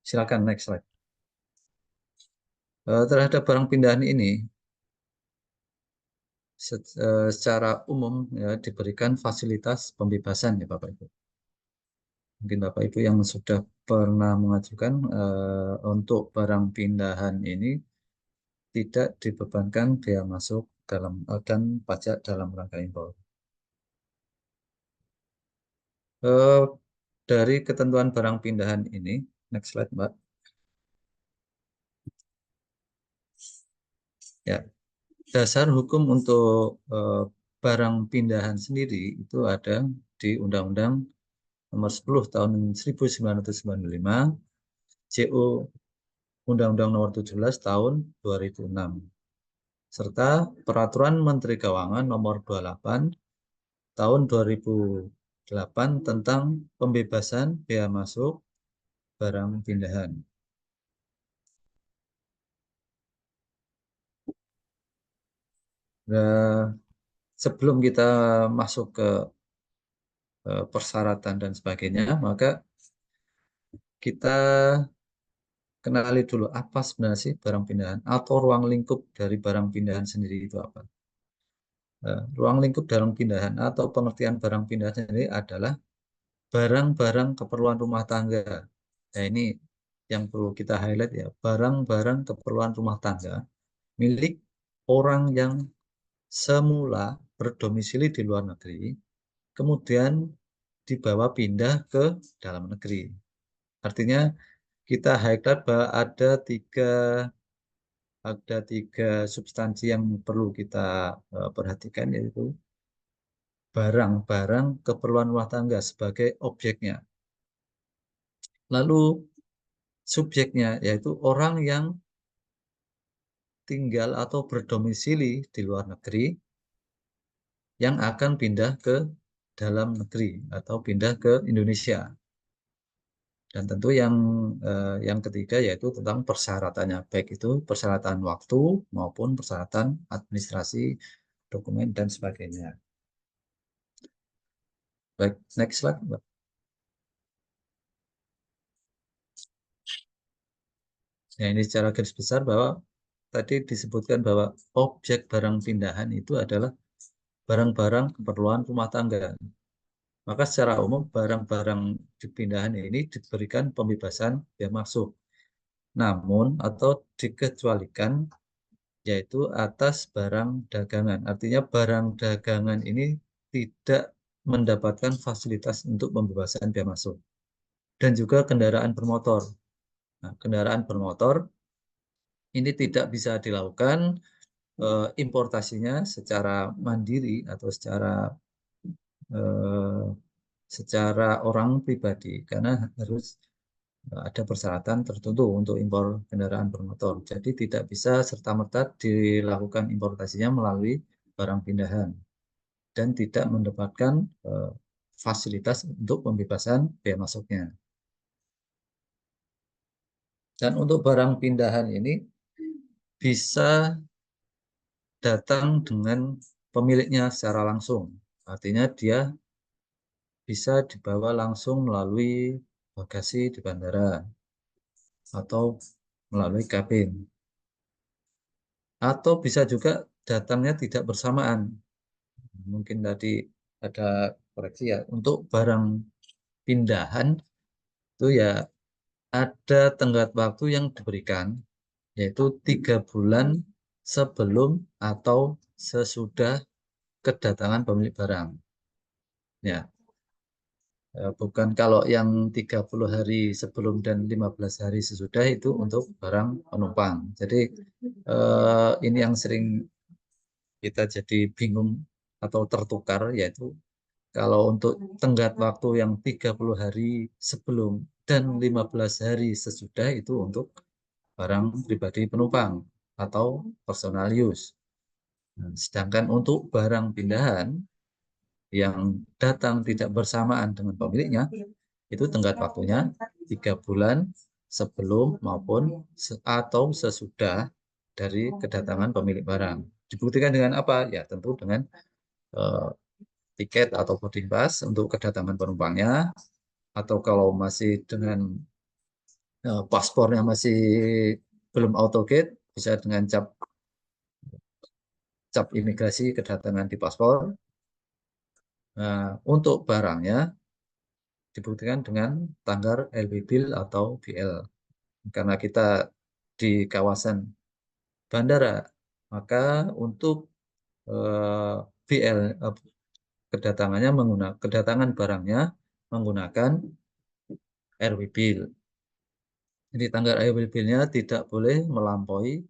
Speaker 9: Silakan next slide. Terhadap barang pindahan ini, secara umum ya, diberikan fasilitas pembebasan ya Bapak Ibu. Mungkin Bapak Ibu yang sudah pernah mengajukan untuk barang pindahan ini tidak dibebankan bea masuk dalam dan pajak dalam rangka impor. Dari ketentuan barang pindahan ini, next slide Mbak. Ya, dasar hukum untuk barang pindahan sendiri itu ada di Undang-Undang Nomor 10 Tahun 1995, JO Undang-Undang Nomor 17 Tahun 2006, serta Peraturan Menteri Keuangan Nomor 28 Tahun 2008 tentang pembebasan bea masuk barang pindahan. Nah, sebelum kita masuk ke persyaratan dan sebagainya, maka kita kenali dulu apa sebenarnya sih barang pindahan atau ruang lingkup dari barang pindahan sendiri itu apa. Ruang lingkup barang pindahan atau pengertian barang pindahan sendiri adalah barang-barang keperluan rumah tangga. Nah, ini yang perlu kita highlight ya, barang-barang keperluan rumah tangga milik orang yang semula berdomisili di luar negeri, kemudian dibawa pindah ke dalam negeri. Artinya kita highlight bahwa ada tiga substansi yang perlu kita perhatikan, yaitu barang-barang keperluan rumah tangga sebagai objeknya. Lalu subjeknya yaitu orang yang tinggal atau berdomisili di luar negeri yang akan pindah ke dalam negeri atau pindah ke Indonesia. Dan tentu yang ketiga yaitu tentang persyaratannya, baik itu persyaratan waktu maupun persyaratan administrasi, dokumen, dan sebagainya. Baik, next slide, Mbak. Nah, ini secara garis besar bahwa tadi disebutkan bahwa objek barang pindahan itu adalah barang-barang keperluan rumah tangga. Maka secara umum barang-barang dipindahan ini diberikan pembebasan biaya masuk. Namun atau dikecualikan yaitu atas barang dagangan. Artinya barang dagangan ini tidak mendapatkan fasilitas untuk pembebasan biaya masuk. Dan juga kendaraan bermotor. Nah, kendaraan bermotor ini tidak bisa dilakukan importasinya secara mandiri atau secara orang pribadi karena harus ada persyaratan tertentu untuk impor kendaraan bermotor. Jadi tidak bisa serta-merta dilakukan importasinya melalui barang pindahan dan tidak mendapatkan fasilitas untuk pembebasan bea masuknya. Dan untuk barang pindahan ini bisa datang dengan pemiliknya secara langsung. Artinya dia bisa dibawa langsung melalui bagasi di bandara atau melalui kabin. Atau bisa juga datangnya tidak bersamaan. Mungkin tadi ada koreksi ya, untuk barang pindahan itu ya ada tenggat waktu yang diberikan, yaitu 3 bulan sebelum atau sesudah kedatangan pemilik barang. Ya, bukan kalau yang 30 hari sebelum dan 15 hari sesudah itu untuk barang penumpang. Jadi ini yang sering kita jadi bingung atau tertukar, yaitu kalau untuk tenggat waktu yang 30 hari sebelum dan 15 hari sesudah itu untuk barang pribadi penumpang atau personal use. Nah, sedangkan untuk barang pindahan yang datang tidak bersamaan dengan pemiliknya, itu tenggat waktunya 3 bulan sebelum maupun atau sesudah dari kedatangan pemilik barang. Dibuktikan dengan apa? Ya tentu dengan tiket atau boarding pass untuk kedatangan penumpangnya, atau kalau masih dengan paspornya masih belum AutoGate, bisa dengan cap imigrasi kedatangan di paspor. Nah, untuk barangnya dibuktikan dengan tanggal LB Bill atau BL. Karena kita di kawasan bandara, maka untuk BL kedatangan barangnya menggunakan RW Bill. Jadi tanggal RW Bill-nya tidak boleh melampaui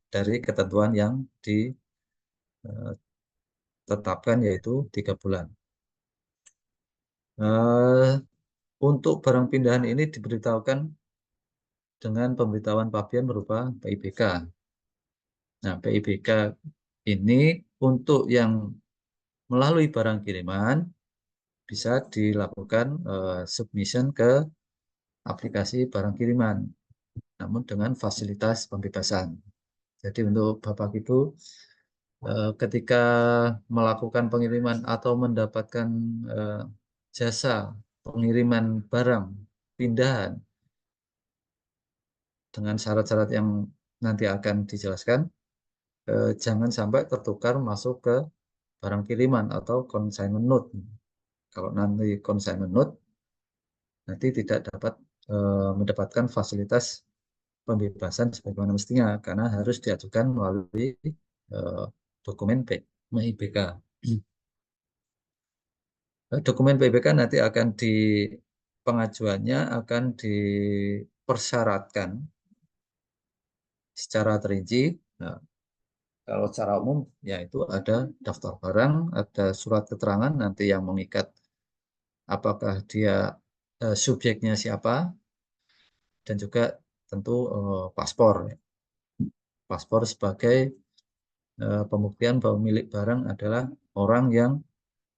Speaker 9: dari ketentuan yang ditetapkan yaitu 3 bulan. Untuk barang pindahan ini diberitahukan dengan pemberitahuan pabean berupa PIBK. Nah, PIBK ini untuk yang melalui barang kiriman bisa dilakukan submission ke aplikasi barang kiriman, namun dengan fasilitas pembebasan. Jadi untuk Bapak Ibu, ketika melakukan pengiriman atau mendapatkan jasa pengiriman barang pindahan dengan syarat-syarat yang nanti akan dijelaskan, jangan sampai tertukar masuk ke barang kiriman atau consignment note. Kalau nanti consignment note, nanti tidak dapat mendapatkan fasilitas pembebasan sebagaimana mestinya, karena harus diajukan melalui dokumen PIBK. Dokumen PIBK nanti akan pengajuannya akan dipersyaratkan secara terinci. Nah, kalau secara umum yaitu ada daftar barang, ada surat keterangan nanti yang mengikat apakah dia subjeknya siapa, dan juga tentu paspor. Paspor sebagai pembuktian bahwa milik barang adalah orang yang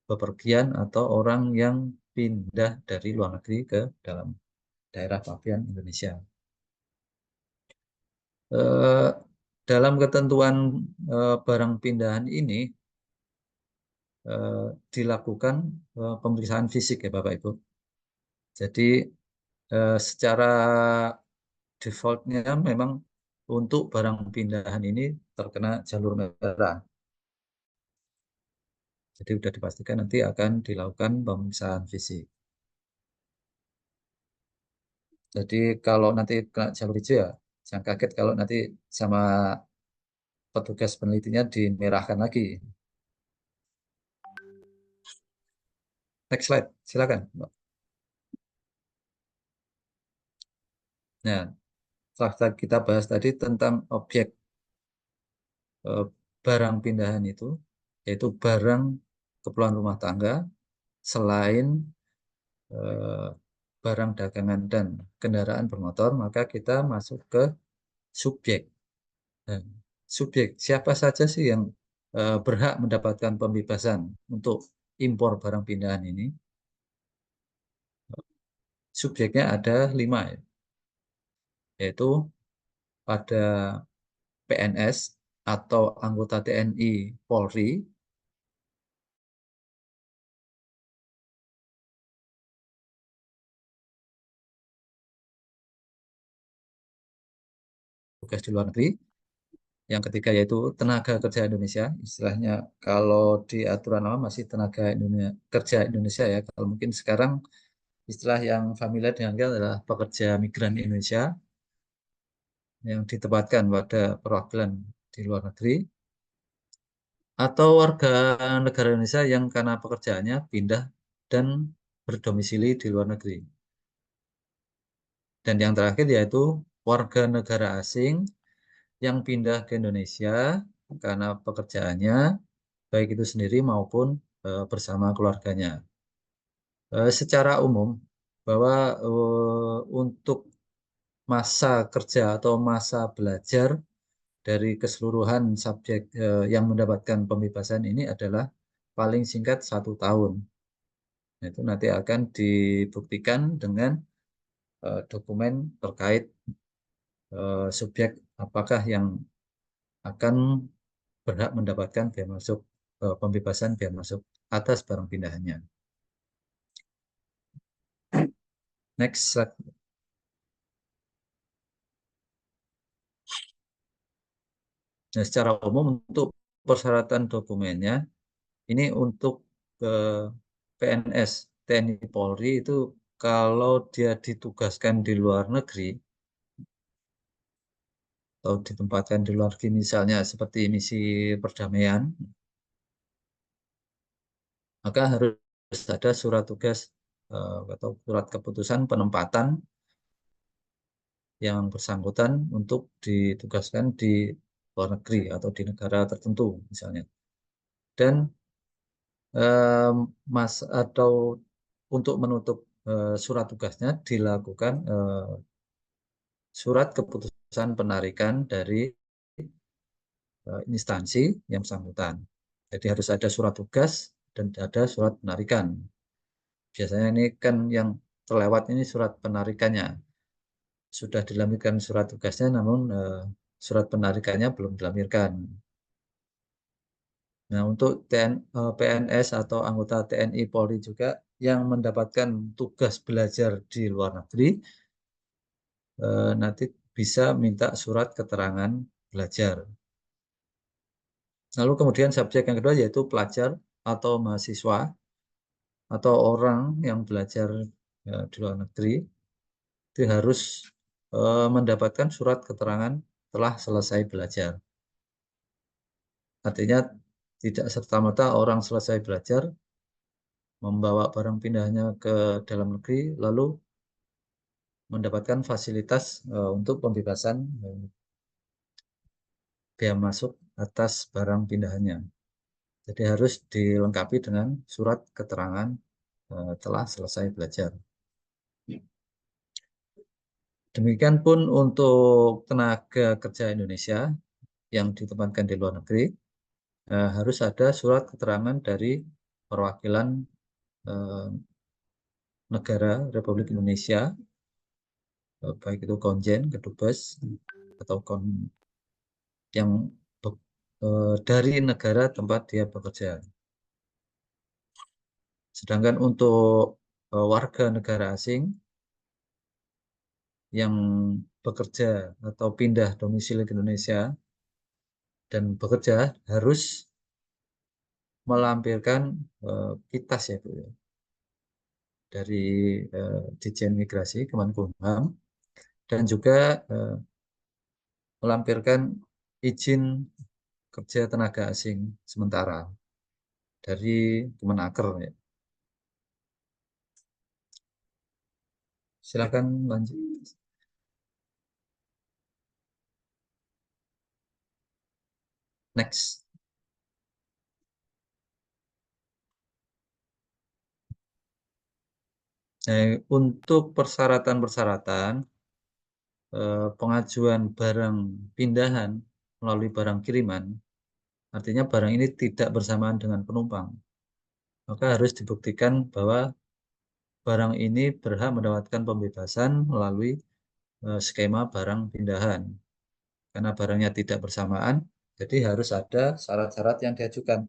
Speaker 9: bepergian atau orang yang pindah dari luar negeri ke dalam daerah Pabean Indonesia. Dalam ketentuan barang pindahan ini dilakukan pemeriksaan fisik ya Bapak Ibu. Jadi secara defaultnya memang untuk barang pindahan ini terkena jalur merah. Jadi sudah dipastikan nanti akan dilakukan pemeriksaan fisik. Jadi kalau nanti kena jalur hijau ya jangan kaget kalau nanti sama petugas penelitinya dimerahkan lagi. Next slide, silakan. Nah, setelah kita bahas tadi tentang objek barang pindahan itu, yaitu barang keperluan rumah tangga selain barang dagangan dan kendaraan bermotor, maka kita masuk ke subjek. Nah, subjek, siapa saja sih yang berhak mendapatkan pembebasan untuk impor barang pindahan ini? Subjeknya ada 5, yaitu pada PNS atau anggota TNI Polri, tugas di luar negeri. Yang ketiga yaitu tenaga kerja Indonesia, istilahnya kalau di aturan lama masih tenaga kerja Indonesia ya, kalau mungkin sekarang istilah yang familiar dengan kita adalah pekerja migran Indonesia yang ditempatkan pada perwakilan di luar negeri, atau warga negara Indonesia yang karena pekerjaannya pindah dan berdomisili di luar negeri. Dan yang terakhir yaitu warga negara asing yang pindah ke Indonesia karena pekerjaannya, baik itu sendiri maupun bersama keluarganya. Secara umum, bahwa untuk masa kerja atau masa belajar dari keseluruhan subjek yang mendapatkan pembebasan ini adalah paling singkat 1 tahun. Itu nanti akan dibuktikan dengan dokumen terkait subjek apakah yang akan berhak mendapatkan biaya masuk pembebasan biaya masuk atas barang pindahannya. Next slide. Nah, secara umum untuk persyaratan dokumennya ini untuk PNS TNI Polri itu kalau dia ditugaskan di luar negeri atau ditempatkan di luar negeri misalnya seperti misi perdamaian, maka harus ada surat tugas atau surat keputusan penempatan yang bersangkutan untuk ditugaskan di luar negeri atau di negara tertentu misalnya. Dan atau untuk menutup surat tugasnya dilakukan surat keputusan penarikan dari instansi yang bersangkutan. Jadi harus ada surat tugas dan ada surat penarikan. Biasanya ini kan yang terlewat ini surat penarikannya. Sudah dilamirkan surat tugasnya namun surat penarikannya belum dilamirkan. Nah, untuk PNS atau anggota TNI Polri juga yang mendapatkan tugas belajar di luar negeri, nanti bisa minta surat keterangan belajar. Lalu kemudian subjek yang kedua yaitu pelajar atau mahasiswa atau orang yang belajar di luar negeri, itu harus mendapatkan surat keterangan telah selesai belajar. Artinya tidak serta-merta orang selesai belajar membawa barang pindahannya ke dalam negeri lalu mendapatkan fasilitas untuk pembebasan biaya masuk atas barang pindahannya. Jadi harus dilengkapi dengan surat keterangan telah selesai belajar. Demikian pun untuk tenaga kerja Indonesia yang ditempatkan di luar negeri, harus ada surat keterangan dari perwakilan negara Republik Indonesia baik itu konjen, kedubes, atau yang dari negara tempat dia bekerja. Sedangkan untuk warga negara asing yang bekerja atau pindah domisili ke Indonesia dan bekerja harus melampirkan kitas ya Bu, ya, dari Ditjen Migrasi Kemenkumham, dan juga melampirkan izin kerja tenaga asing sementara dari Kemenaker ya. Silakan lanjut. Next. Untuk persyaratan-persyaratan pengajuan barang pindahan melalui barang kiriman, artinya barang ini tidak bersamaan dengan penumpang, maka harus dibuktikan bahwa barang ini berhak mendapatkan pembebasan melalui skema barang pindahan. Karena barangnya tidak bersamaan, jadi harus ada syarat-syarat yang diajukan.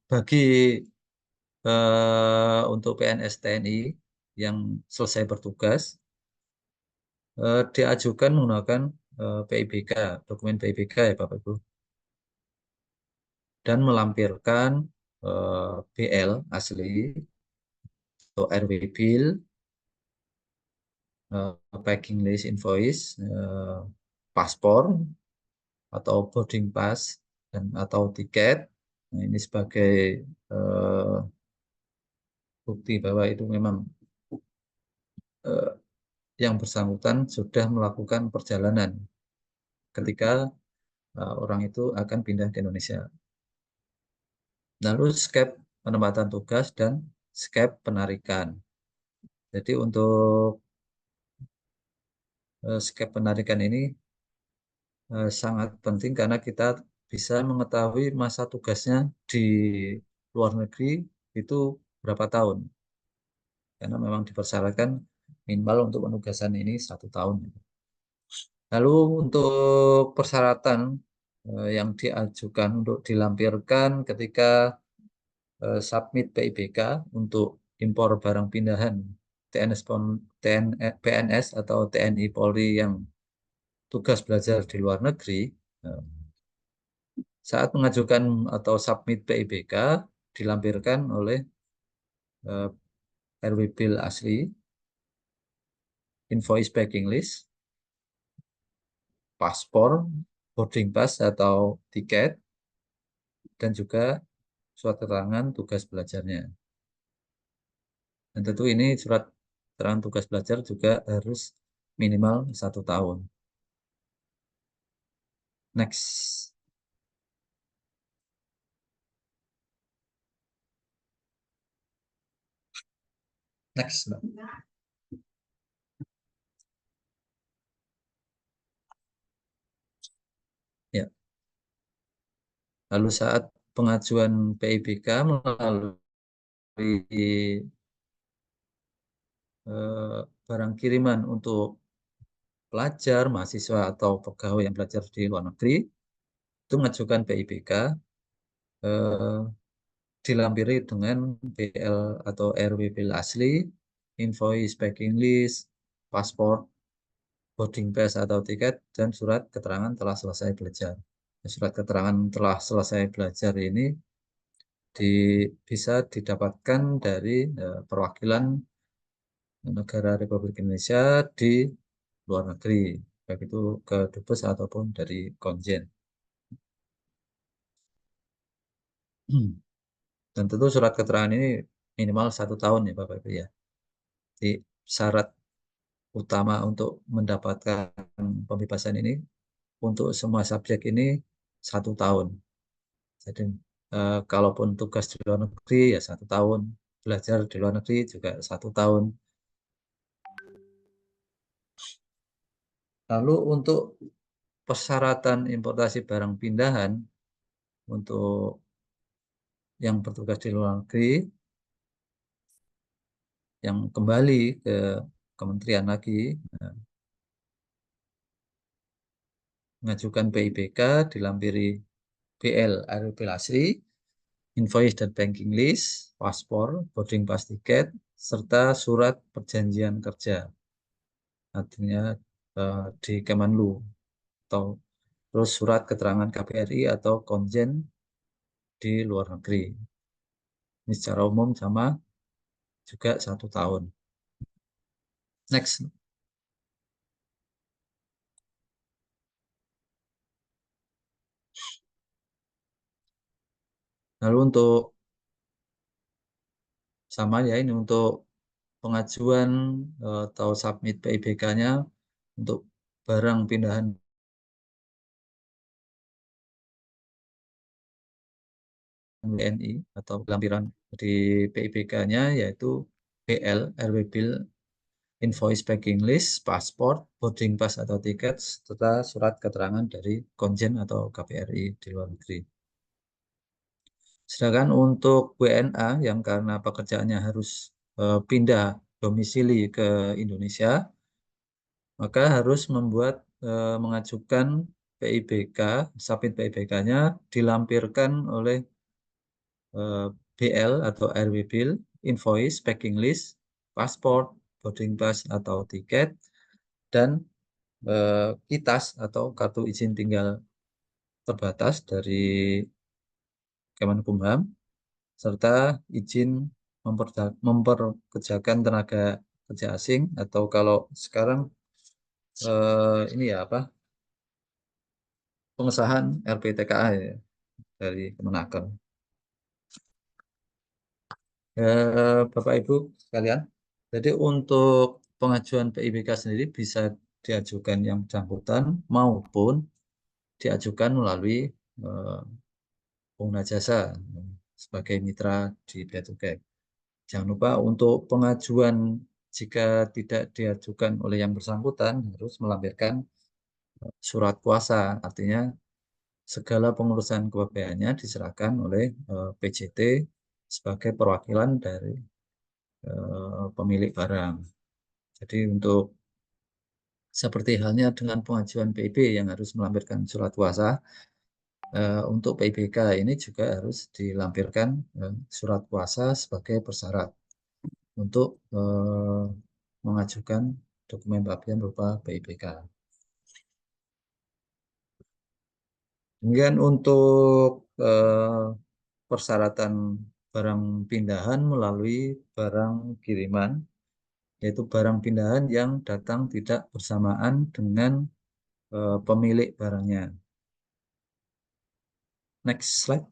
Speaker 9: Bagi untuk PNS TNI yang selesai bertugas, diajukan menggunakan PIBK, dokumen PIBK ya Bapak Ibu, dan melampirkan BL asli atau RW bill, packing list invoice, paspor atau boarding pass dan atau tiket. Nah, ini sebagai bukti bahwa itu memang yang bersangkutan sudah melakukan perjalanan ketika orang itu akan pindah ke Indonesia. Lalu skep penempatan tugas dan skep penarikan. Jadi untuk skep penarikan ini sangat penting karena kita bisa mengetahui masa tugasnya di luar negeri itu berapa tahun. Karena memang dipersyaratkan minimal untuk penugasan ini 1 tahun. Lalu untuk persyaratan yang diajukan untuk dilampirkan ketika submit PIBK untuk impor barang pindahan PNS atau TNI Polri yang tugas belajar di luar negeri, saat mengajukan atau submit PIBK dilampirkan oleh RW bill asli, invoice packing list, paspor, boarding pass atau tiket, dan juga surat keterangan tugas belajarnya. Dan tentu ini surat keterangan tugas belajar juga harus minimal 1 tahun. Next. Next, Mbak. Ya. Lalu saat pengajuan PIBK melalui barang kiriman untuk pelajar, mahasiswa atau pegawai yang belajar di luar negeri, itu mengajukan PIBK dilampiri dengan BL atau RW bill asli, invoice packing list, paspor, boarding pass atau tiket, dan surat keterangan telah selesai belajar. Surat keterangan telah selesai belajar ini bisa didapatkan dari perwakilan negara Republik Indonesia di luar negeri, baik itu ke dubes ataupun dari konjen. Dan tentu surat keterangan ini minimal 1 tahun ya Bapak Ibu ya. Jadi syarat utama untuk mendapatkan pembebasan ini untuk semua subjek ini 1 tahun. Jadi kalaupun tugas di luar negeri ya 1 tahun, belajar di luar negeri juga 1 tahun. Lalu untuk persyaratan importasi barang pindahan untuk yang bertugas di luar negeri yang kembali ke kementerian lagi. Nah, mengajukan PIBK dilampiri BL RWP Asri, invoice dan banking list, paspor, boarding pass tiket, serta surat perjanjian kerja. Artinya di Kemenlu atau terus surat keterangan KBRI atau konjen di luar negeri. Ini secara umum sama juga 1 tahun. Next. Lalu untuk sama ya, ini untuk pengajuan atau submit PIBK-nya untuk barang pindahan WNI atau lampiran di PIBK-nya yaitu BL, RW Bill, invoice packing list, paspor, boarding pass atau tiket, serta surat keterangan dari konjen atau KBRI di luar negeri. Sedangkan untuk WNA yang karena pekerjaannya harus pindah domisili ke Indonesia, maka harus mengajukan PIBK, submit PIBK-nya dilampirkan oleh BL atau RW Bill, invoice, packing list, paspor, boarding pass atau tiket, dan KITAS atau kartu izin tinggal terbatas dari Kemenkumham, serta izin memperkerjakan tenaga kerja asing atau kalau sekarang ini ya apa pengesahan RPTKA ya, dari Kemenaker. Bapak Ibu sekalian, jadi untuk pengajuan PIBK sendiri bisa diajukan yang bersangkutan maupun diajukan melalui pengguna jasa sebagai mitra di Bea Cukai. Jangan lupa untuk pengajuan jika tidak diajukan oleh yang bersangkutan harus melampirkan surat kuasa, artinya segala pengurusan kepabeannya diserahkan oleh PJT sebagai perwakilan dari pemilik barang. Jadi untuk seperti halnya dengan pengajuan PIB yang harus melampirkan surat kuasa, untuk PIBK ini juga harus dilampirkan surat kuasa sebagai persyarat untuk mengajukan dokumen pabean berupa PIBK. Kemudian untuk persyaratan barang pindahan melalui barang kiriman, yaitu barang pindahan yang datang tidak bersamaan dengan pemilik barangnya. Next slide.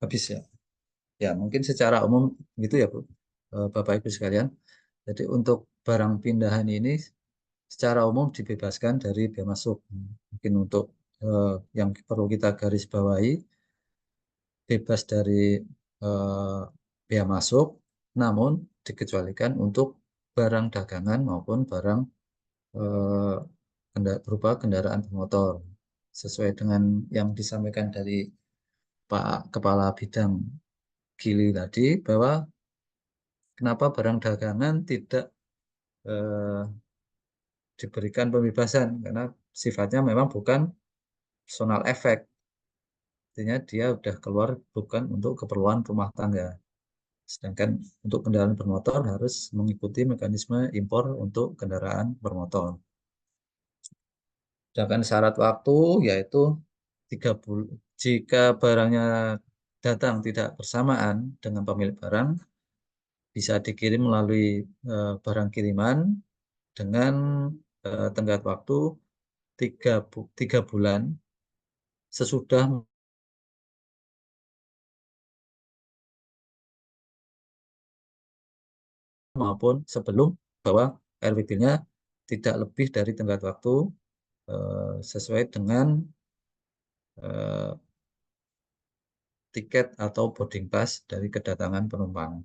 Speaker 9: Habis ya. Ya, mungkin secara umum gitu ya, Bu. Bapak Ibu sekalian. Jadi untuk barang pindahan ini secara umum dibebaskan dari bea masuk. Mungkin untuk yang perlu kita garis bawahi, bebas dari bea masuk, namun dikecualikan untuk barang dagangan maupun barang berupa kendaraan bermotor. Sesuai dengan yang disampaikan dari Pak Kepala Bidang Gili tadi, bahwa kenapa barang dagangan tidak diberikan pembebasan, karena sifatnya memang bukan personal effect. Artinya dia sudah keluar bukan untuk keperluan rumah tangga. Sedangkan untuk kendaraan bermotor harus mengikuti mekanisme impor untuk kendaraan bermotor. Sedangkan syarat waktu yaitu 3 bulan. Jika barangnya datang tidak bersamaan dengan pemilik barang, bisa dikirim melalui barang kiriman dengan tenggat waktu 3 bulan sesudah maupun sebelum, bahwa RWB-nya tidak lebih dari tenggat waktu sesuai dengan tiket atau boarding pass dari kedatangan penumpang.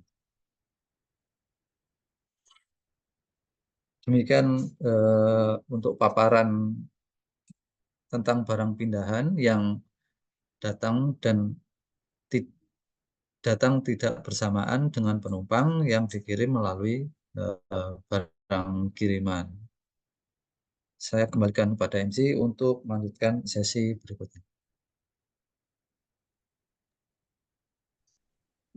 Speaker 9: Demikian untuk paparan tentang barang pindahan yang datang dan datang tidak bersamaan dengan penumpang yang dikirim melalui barang kiriman. Saya kembalikan kepada MC untuk melanjutkan sesi berikutnya.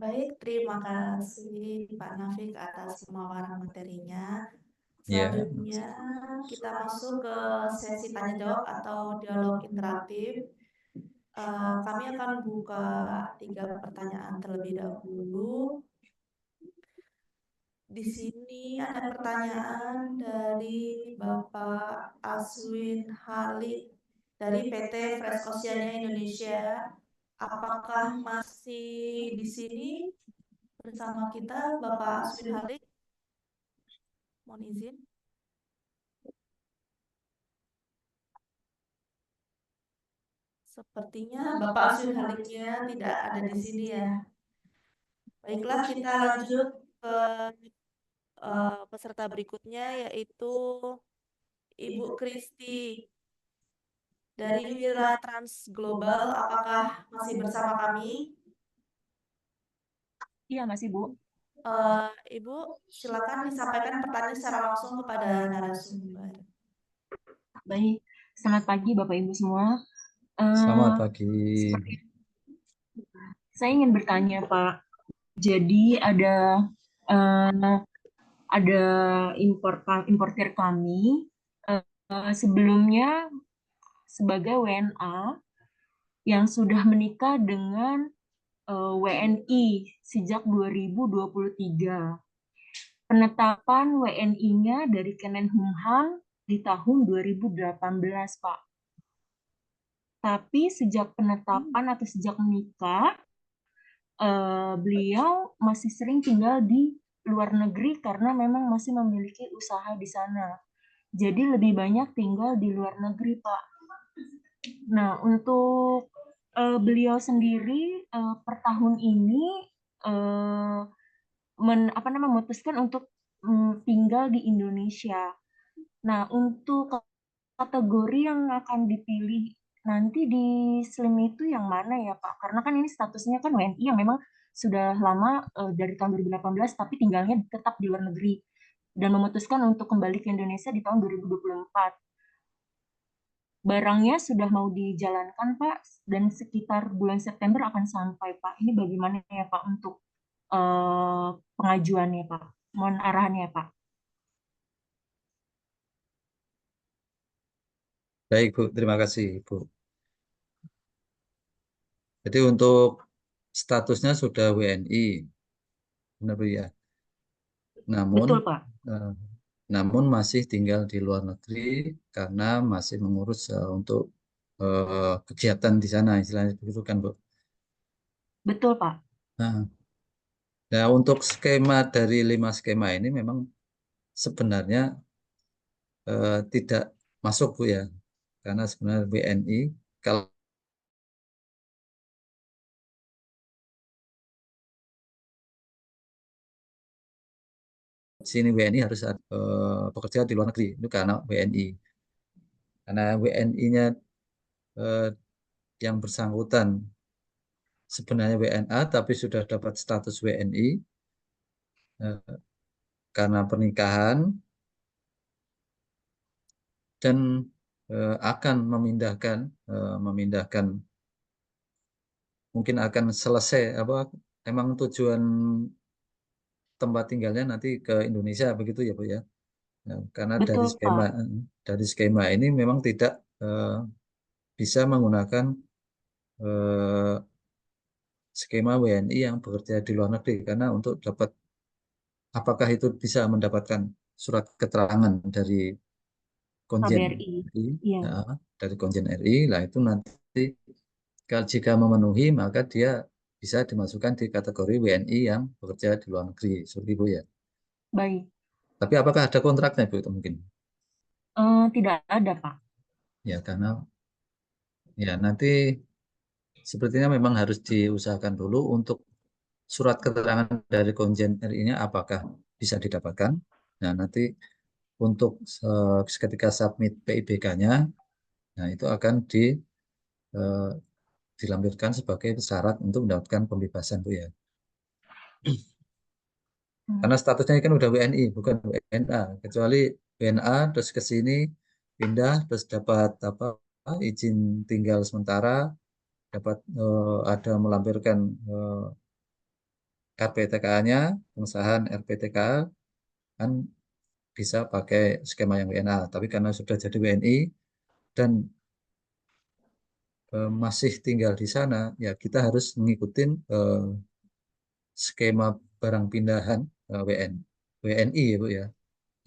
Speaker 7: Baik, terima kasih Pak Nafik atas pemaparan materinya.
Speaker 9: Ya,
Speaker 7: Selanjutnya kita masuk ke sesi tanya jawab atau dialog interaktif. Kami akan buka 3 pertanyaan terlebih dahulu. Di sini ada pertanyaan dari Bapak Aswin Halid dari PT Fresh Oceania Indonesia. Apakah masih di sini bersama kita Bapak Aswin Halid? Mohon izin. Sepertinya Bapak Aswin Halidnya tidak ada di sini ya. Baiklah, kita lanjut ke peserta berikutnya, yaitu Ibu Kristi dari Wira Trans Global. Apakah masih bersama kami?
Speaker 10: Iya, masih Bu.
Speaker 7: Ibu, silakan disampaikan pertanyaan secara langsung kepada narasumber.
Speaker 10: Baik, selamat pagi Bapak Ibu semua.
Speaker 9: selamat pagi.
Speaker 10: Saya ingin bertanya Pak. Jadi ada importir kami sebelumnya sebagai WNA yang sudah menikah dengan WNI sejak 2023. Penetapan WNI-nya dari Kemenkumham di tahun 2018, Pak. Tapi sejak penetapan atau sejak menikah, beliau masih sering tinggal di luar negeri karena memang masih memiliki usaha di sana. Jadi lebih banyak tinggal di luar negeri, Pak. Nah, untuk beliau sendiri per tahun ini memutuskan untuk tinggal di Indonesia. Nah, untuk kategori yang akan dipilih nanti di SLIM itu yang mana ya Pak? Karena kan ini statusnya kan WNI yang memang sudah lama dari tahun 2018 tapi tinggalnya tetap di luar negeri dan memutuskan untuk kembali ke Indonesia di tahun 2024. Barangnya sudah mau dijalankan Pak dan sekitar bulan September akan sampai Pak. Ini bagaimana ya Pak untuk pengajuannya Pak? Mohon arahannya Pak.
Speaker 9: Baik Bu, terima kasih Bu. Jadi untuk statusnya sudah WNI, benar Bu ya.
Speaker 10: Betul Pak.
Speaker 9: Namun masih tinggal di luar negeri karena masih mengurus untuk kegiatan di sana, istilahnya begitu kan Bu.
Speaker 10: Betul Pak.
Speaker 9: Nah, untuk skema dari 5 skema ini memang sebenarnya tidak masuk Bu ya, karena sebenarnya WNI kalau sini WNI harus bekerja di luar negeri itu karena WNI. Karena WNI-nya yang bersangkutan sebenarnya WNA tapi sudah dapat status WNI karena pernikahan dan akan memindahkan mungkin akan selesai emang tujuan tempat tinggalnya nanti ke Indonesia begitu ya Bu ya. Karena
Speaker 10: Betul,
Speaker 9: dari skema ini memang tidak bisa menggunakan skema WNI yang bekerja di luar negeri karena untuk dapat apakah itu bisa mendapatkan surat keterangan dari konjen RI, dari konjen RI, lah itu nanti kalau jika memenuhi maka dia bisa dimasukkan di kategori WNI yang bekerja di luar negeri, seperti itu ya.
Speaker 10: Baik.
Speaker 9: Tapi apakah ada kontraknya Bu itu mungkin?
Speaker 10: Tidak ada Pak.
Speaker 9: Ya karena ya nanti sepertinya memang harus diusahakan dulu untuk surat keterangan dari konjen RI-nya apakah bisa didapatkan. Nah nanti untuk ketika submit PIBK-nya, nah itu akan dilampirkan sebagai syarat untuk mendapatkan pembebasan Bu ya. Karena statusnya kan udah WNI, bukan WNA. Kecuali WNA terus ke sini pindah terus dapat apa izin tinggal sementara, dapat ada melampirkan RPTK-nya, pengesahan RPTK kan bisa pakai skema yang WNA. Tapi karena sudah jadi WNI dan masih tinggal di sana, ya kita harus mengikuti skema barang pindahan WNI ya Bu ya,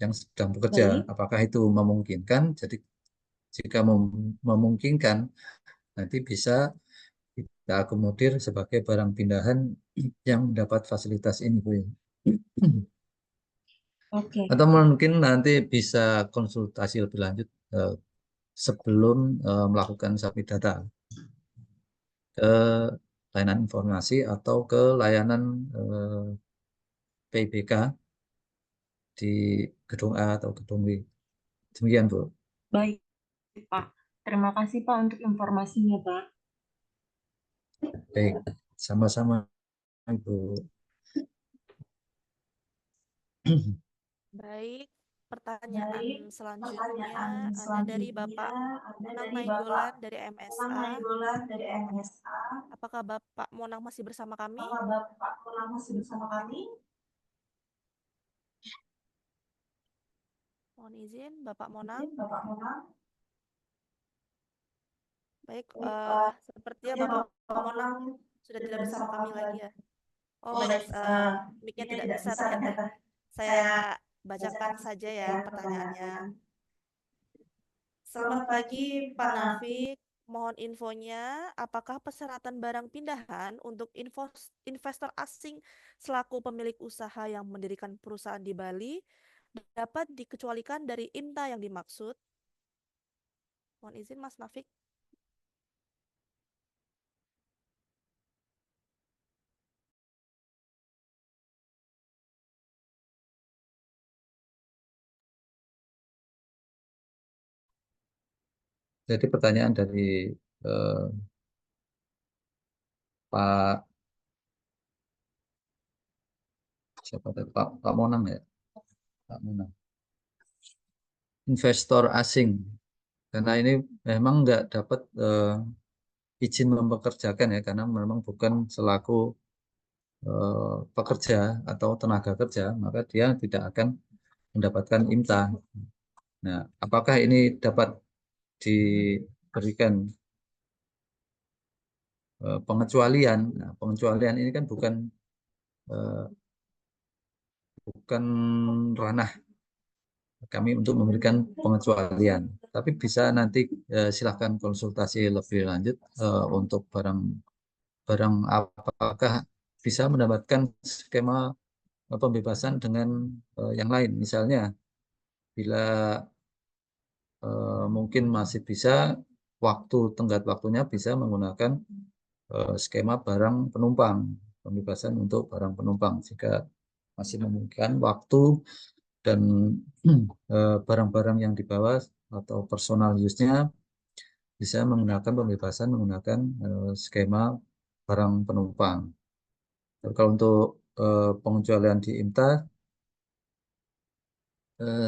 Speaker 9: yang sedang bekerja.
Speaker 10: Baik.
Speaker 9: Apakah itu memungkinkan? Jadi jika memungkinkan, nanti bisa kita akomodir sebagai barang pindahan yang mendapat fasilitas ini Bu ya.
Speaker 10: Oke.
Speaker 9: Atau mungkin nanti bisa konsultasi lebih lanjut sebelum melakukan submit data ke layanan informasi atau ke layanan PIBK di gedung A atau gedung B. Demikian, Bu.
Speaker 10: Baik, Pak. Terima kasih, Pak, untuk informasinya, Pak.
Speaker 9: Baik, sama-sama, Ibu.
Speaker 7: Baik, pertanyaan selanjutnya ada dari Bapak Monang Nainggolan dari MSA. Apakah Bapak Monang masih bersama kami? Mohon izin, Bapak Monang. Baik, sepertinya Bapak Monang sudah tidak bersama kami lagi ya. Oh baik, mic-nya tidak bisa ternyata. Saya bacakan saja ya pertanyaannya. Selamat pagi Pak Nafik, mohon infonya apakah persyaratan barang pindahan untuk investor asing selaku pemilik usaha yang mendirikan perusahaan di Bali dapat dikecualikan dari IMTA yang dimaksud? Mohon izin Mas Nafik.
Speaker 9: Jadi pertanyaan dari Pak siapa tadi? Pak Monang ya, Pak Monang. Investor asing, karena ini memang nggak dapat izin mempekerjakan ya, karena memang bukan selaku pekerja atau tenaga kerja, maka dia tidak akan mendapatkan IMTA. Nah, apakah ini dapat diberikan pengecualian? Nah, pengecualian ini kan bukan ranah kami untuk memberikan pengecualian, tapi bisa nanti silahkan konsultasi lebih lanjut untuk barang apakah bisa mendapatkan skema pembebasan dengan yang lain. Misalnya bila mungkin masih bisa tenggat waktunya bisa menggunakan skema barang penumpang, pembebasan untuk barang penumpang jika masih memungkinkan waktu dan barang-barang yang dibawa atau personal use-nya bisa menggunakan pembebasan menggunakan skema barang penumpang. Kalau untuk pengecualian di IMTA,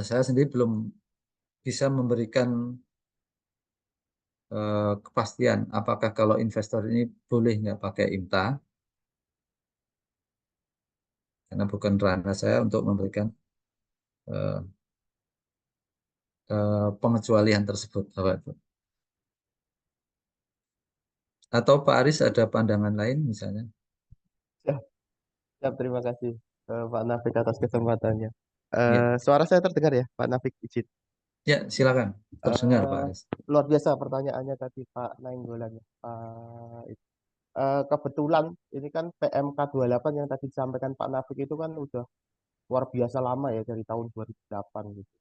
Speaker 9: saya sendiri belum bisa memberikan kepastian apakah kalau investor ini boleh nggak pakai IMTA, karena bukan ranah saya untuk memberikan pengecualian tersebut, Bapak Ibu. Atau Pak Aris ada pandangan lain misalnya?
Speaker 11: Siap, terima kasih Pak Nafik atas kesempatannya.
Speaker 9: Ya,
Speaker 11: Suara saya terdengar ya, Pak Nafik izin.
Speaker 9: ya silakan. Terdengar Pak
Speaker 11: Eh,
Speaker 9: Aris.
Speaker 11: Luar biasa pertanyaannya tadi Pak Nainggolan ya. Kebetulan ini kan PMK 28 yang tadi disampaikan Pak Nafik itu kan udah luar biasa lama ya dari tahun 2008 gitu.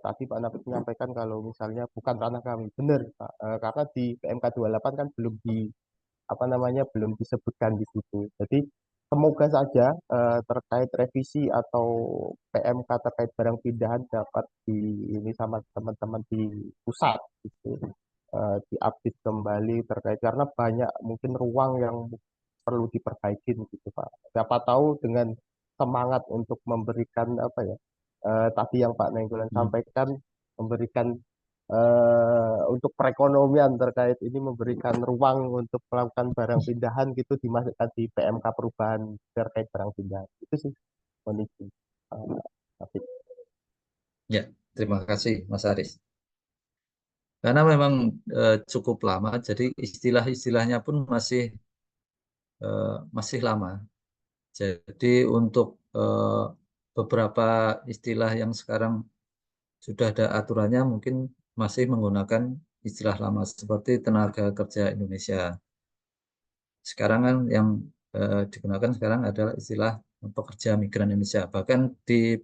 Speaker 11: Tadi Pak Nafik menyampaikan kalau misalnya bukan ranah kami, benar Pak. Karena di PMK 28 kan belum belum disebutkan di situ. Jadi semoga saja terkait revisi atau PMK terkait barang pindahan dapat ini sama teman-teman di pusat gitu. Diupdate kembali terkait karena banyak mungkin ruang yang perlu diperbaiki gitu Pak. Siapa tahu dengan semangat untuk memberikan apa ya, tadi yang Pak Nainggolan sampaikan, memberikan untuk perekonomian terkait ini, memberikan ruang untuk melakukan barang pindahan gitu, dimasukkan di PMK perubahan terkait barang pindahan. Itu sih kondisi. Tapi
Speaker 9: Ya, terima kasih Mas Aris. Karena memang cukup lama, jadi istilah-istilahnya pun masih lama. Jadi untuk beberapa istilah yang sekarang sudah ada aturannya mungkin masih menggunakan istilah lama seperti tenaga kerja Indonesia. Sekarang kan yang digunakan sekarang adalah istilah pekerja migran Indonesia. Bahkan di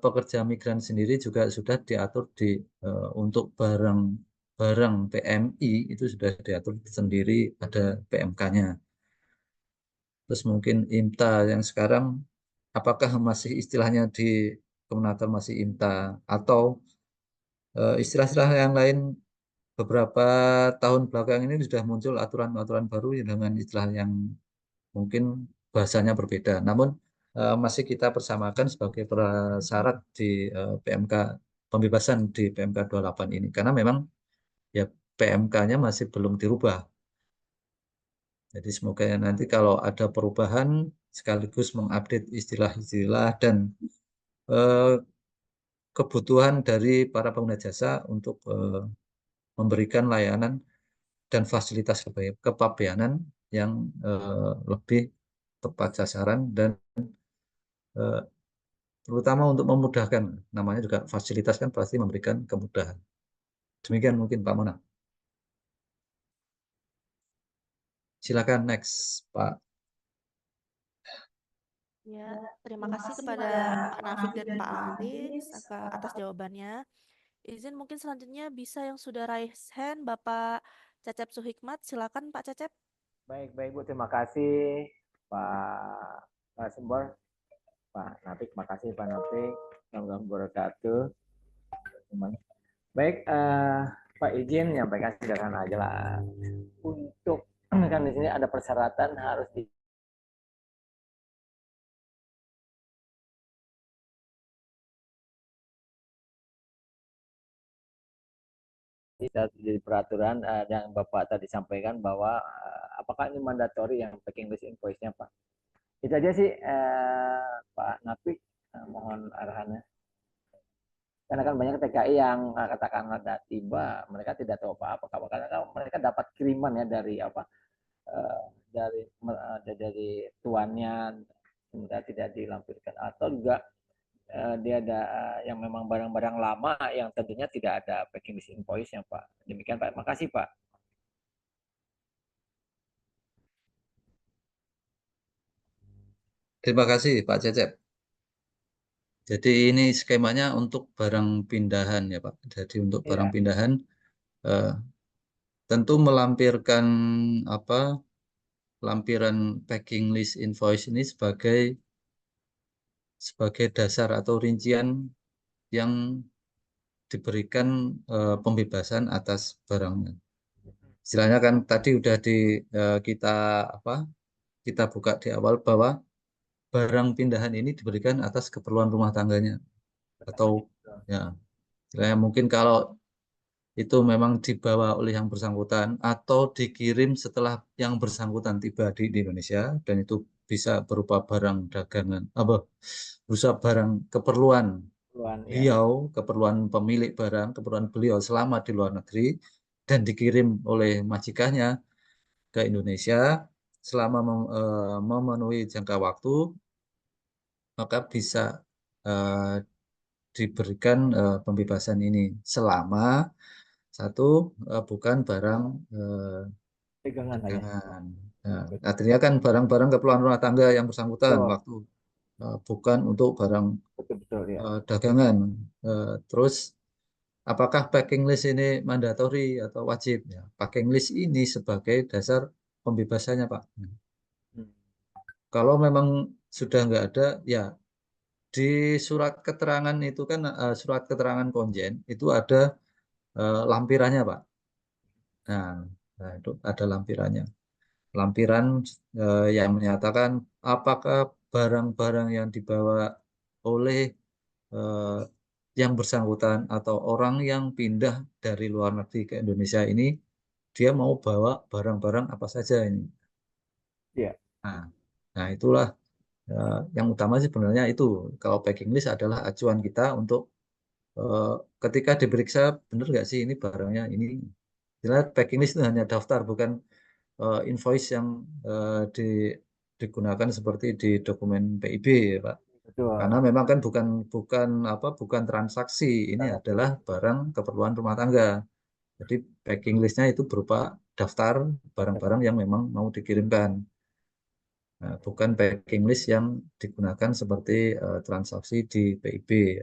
Speaker 9: pekerja migran sendiri juga sudah diatur untuk barang PMI itu sudah diatur sendiri, ada PMK-nya. Terus mungkin IMTA yang sekarang apakah masih istilahnya di Kemenaker masih IMTA atau istilah-istilah yang lain beberapa tahun belakang ini sudah muncul aturan-aturan baru dengan istilah yang mungkin bahasanya berbeda. Namun masih kita persamakan sebagai prasyarat di PMK pembebasan di PMK 28 ini karena memang ya PMK-nya masih belum dirubah. Jadi semoga nanti kalau ada perubahan sekaligus mengupdate istilah-istilah dan kebutuhan dari para pengguna jasa untuk memberikan layanan dan fasilitas kepabeanan yang lebih tepat sasaran dan terutama untuk memudahkan. Namanya juga fasilitas kan pasti memberikan kemudahan. Demikian mungkin Pak Mona. Silakan next Pak.
Speaker 7: Ya, terima kasih kepada Pak Nafik dan Pak Aris atas jawabannya. Izin mungkin selanjutnya bisa yang sudah raise hand Bapak Cecep Suhikmat. Silakan Pak Cecep.
Speaker 12: Baik, baik Bu, terima kasih Pak Sembor, Pak Nafik, makasih Pak Nafik, Assalamualaikum wabarakatuh. Baik, Pak izin menyampaikan sederhana aja lah. Untuk kan di sini ada persyaratan harus di peraturan yang Bapak tadi sampaikan bahwa apakah ini mandatori yang packing list invoice-nya Pak. Itu aja sih Pak Nafik, mohon arahannya. Karena kan banyak TKI yang katakanlah tiba mereka tidak tahu apa-apa karena mereka dapat kiriman ya dari dari tuannya sementara tidak dilampirkan atau juga dia ada yang memang barang-barang lama yang tentunya tidak ada packing list invoice-nya Pak. Demikian Pak. Makasih Pak.
Speaker 9: Terima kasih Pak Cecep. Jadi ini skemanya untuk barang pindahan ya Pak. Jadi untuk barang pindahan tentu melampirkan lampiran packing list invoice ini sebagai dasar atau rincian yang diberikan pembebasan atas barangnya. Istilahnya kan tadi udah kita buka di awal bahwa barang pindahan ini diberikan atas keperluan rumah tangganya atau ya istilahnya mungkin kalau itu memang dibawa oleh yang bersangkutan atau dikirim setelah yang bersangkutan tiba di Indonesia dan itu bisa berupa barang dagangan berupa barang keperluan beliau, keperluan pemilik barang, keperluan beliau selama di luar negeri dan dikirim oleh majikannya ke Indonesia selama memenuhi jangka waktu, maka bisa diberikan pembebasan ini selama bukan barang
Speaker 12: pegangan.
Speaker 9: Nah, artinya kan barang-barang keperluan rumah tangga yang bersangkutan waktu bukan untuk barang dagangan. Terus apakah packing list ini mandatori atau wajib? Ya, packing list ini sebagai dasar pembebasannya Pak. Kalau memang sudah nggak ada, ya di surat keterangan itu kan surat keterangan konjen itu ada lampirannya Pak. Nah, itu ada lampirannya. lampiran yang menyatakan apakah barang-barang yang dibawa oleh eh, yang bersangkutan atau orang yang pindah dari luar negeri ke Indonesia ini, dia mau bawa barang-barang apa saja ini.
Speaker 12: Iya.
Speaker 9: Nah, nah itulah yang utama sih sebenarnya itu. Kalau packing list adalah acuan kita untuk eh, ketika diperiksa benar nggak sih ini barangnya ini. Jelas packing list itu hanya daftar, bukan invoice yang digunakan seperti di dokumen PIB, ya, Pak. Karena
Speaker 12: Betul.
Speaker 9: memang kan bukan transaksi, ini adalah barang keperluan rumah tangga. Jadi packing listnya itu berupa daftar barang-barang yang memang mau dikirimkan. Nah, bukan packing list yang digunakan seperti transaksi di PIB.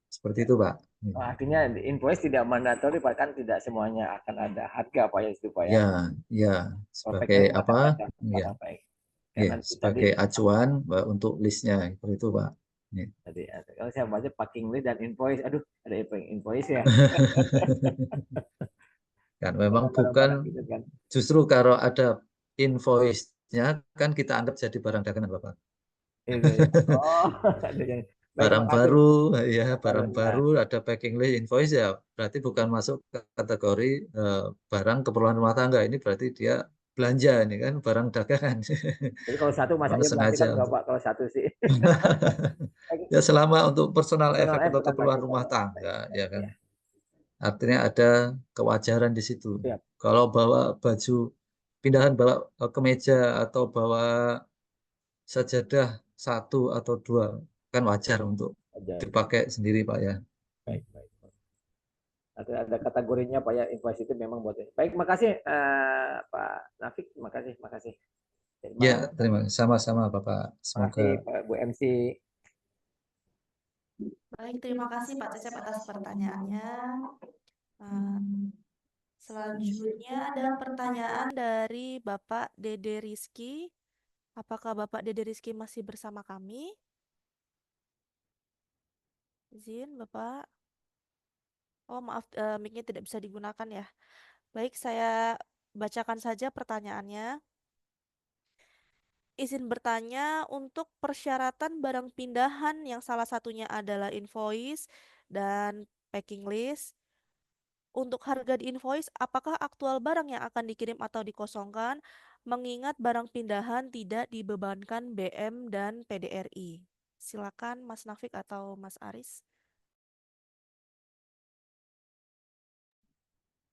Speaker 9: Seperti itu, Pak.
Speaker 12: Oh, artinya invoice tidak mandatori, Pak, kan tidak semuanya akan ada harga, Pak, ya itu, Pak, ya.
Speaker 9: Ya, ya,
Speaker 12: Kalau
Speaker 9: sebagai
Speaker 12: packing list
Speaker 9: apa?
Speaker 12: ada
Speaker 9: Ya,
Speaker 12: barang baik. Ya,
Speaker 9: ya,
Speaker 12: nanti tadi
Speaker 9: sebagai acuan untuk listnya, seperti itu, Pak. Ya.
Speaker 12: kalau saya baca packing list dan invoice, aduh, ada invoice ya.
Speaker 9: Kan memang bukan,
Speaker 12: Barang-barang gitu kan.
Speaker 9: justru kalau ada invoice-nya kan kita anggap jadi barang dagangan, Bapak.
Speaker 12: Itu ya. Oh, ada yang baik,
Speaker 9: Barang
Speaker 12: makasih.
Speaker 9: baru, ya, barang
Speaker 12: Ya.
Speaker 9: baru ada packing list invoice ya, berarti bukan masuk ke kategori barang keperluan rumah tangga. Ini berarti dia belanja, ini kan barang dagangan.
Speaker 12: Jadi kalau satu masa
Speaker 9: Memang
Speaker 12: ya berarti
Speaker 9: sengaja
Speaker 12: kan enggak,
Speaker 9: untuk
Speaker 12: Pak, kalau satu sih.
Speaker 9: ya selama untuk personal
Speaker 12: Personal
Speaker 9: effect atau
Speaker 12: bukan
Speaker 9: keperluan
Speaker 12: bagi
Speaker 9: rumah
Speaker 12: Pak.
Speaker 9: tangga, ya kan.
Speaker 12: Ya.
Speaker 9: Artinya ada kewajaran di situ.
Speaker 12: Siap.
Speaker 9: Kalau bawa baju pindahan, bawa kemeja atau bawa sajadah satu atau dua, kan wajar untuk
Speaker 12: Aja.
Speaker 9: dipakai sendiri, Pak, ya.
Speaker 12: Baik, baik. Ada kategorinya, Pak, ya, invoice itu memang buat ini. Baik, makasih Pak Nafik, makasih, makasih.
Speaker 9: Ya, terima kasih. Sama-sama, Bapak. Semoga
Speaker 12: Makasih Pak Bu MC.
Speaker 7: Baik, terima kasih Pak Cecep atas pertanyaannya. Selanjutnya ada pertanyaan dari Bapak Dede Rizky. Apakah Bapak Dede Rizky masih bersama kami? Izin, Bapak. Oh, maaf, mic-nya tidak bisa digunakan ya. Baik, saya bacakan saja pertanyaannya. Izin bertanya, untuk persyaratan barang pindahan yang salah satunya adalah invoice dan packing list, untuk harga di invoice, apakah aktual barang yang akan dikirim atau dikosongkan, mengingat barang pindahan tidak dibebankan BM dan PDRI? Silakan Mas Nafik atau Mas Aris.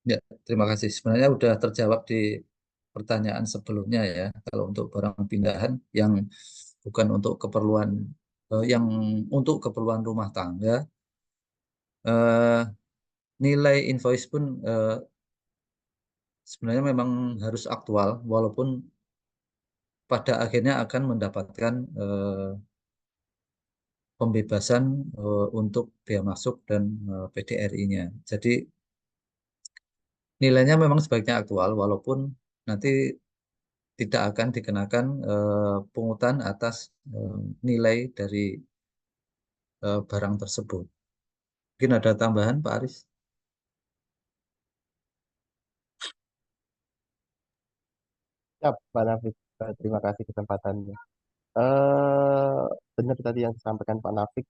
Speaker 9: ya, terima kasih. Sebenarnya sudah terjawab di pertanyaan sebelumnya ya. Kalau untuk barang pindahan yang bukan untuk keperluan yang untuk keperluan rumah tangga, nilai invoice pun sebenarnya memang harus aktual, walaupun pada akhirnya akan mendapatkan pembebasan untuk bea masuk dan PDRI-nya. Jadi nilainya memang sebaiknya aktual, walaupun nanti tidak akan dikenakan pungutan atas nilai dari barang tersebut. Mungkin ada tambahan, Pak Aris?
Speaker 11: Ya, Pak Nafis, terima kasih kesempatannya. Benar tadi yang disampaikan Pak Nafik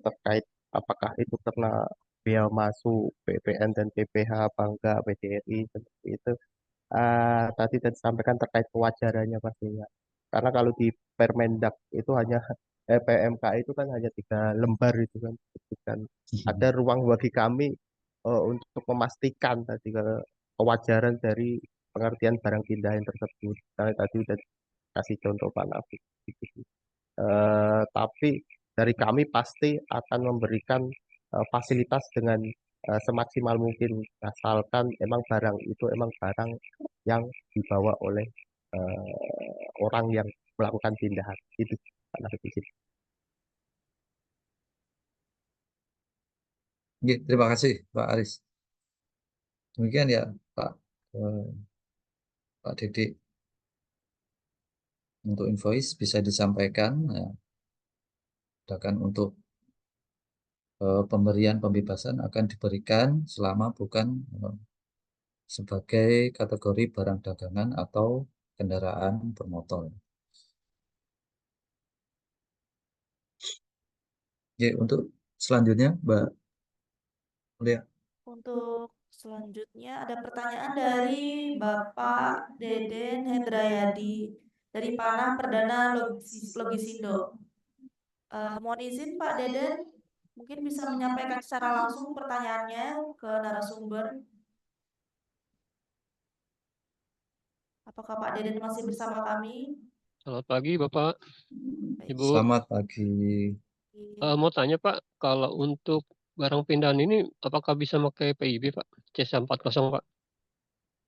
Speaker 11: terkait apakah itu karena bea masuk PPN dan PPH apa enggak, PDRI seperti itu. Tadi disampaikan terkait kewajarannya pastinya. Karena kalau di Permendak itu hanya PMK itu kan hanya 3 lembar itu kan. Dan ada ruang bagi kami untuk memastikan tadi kewajaran dari pengertian barang pindahan tersebut. Karena tadi udah kasih contoh Pak Nafik. Tapi dari kami pasti akan memberikan fasilitas dengan semaksimal mungkin, asalkan emang barang itu emang barang yang dibawa oleh orang yang melakukan pindahan. Itu Pak Nafik izin.
Speaker 9: Ya, terima kasih, Pak Aris. Demikian ya, Pak Pak Didik. Untuk invoice bisa disampaikan, ya. Sedangkan untuk pemberian pembebasan akan diberikan selama bukan sebagai kategori barang dagangan atau kendaraan bermotor. Oke, untuk selanjutnya Mbak Lia.
Speaker 7: Untuk selanjutnya ada pertanyaan dari Bapak Deden Hendrayadi dari Panah Perdana Logisindo. Mohon izin Pak Deden, mungkin bisa menyampaikan secara langsung pertanyaannya ke narasumber. Apakah Pak Deden masih bersama kami?
Speaker 13: Selamat pagi Bapak, Ibu.
Speaker 9: Selamat pagi.
Speaker 13: Mau tanya Pak, kalau untuk barang pindahan ini apakah bisa pakai PIB Pak? C40 Pak,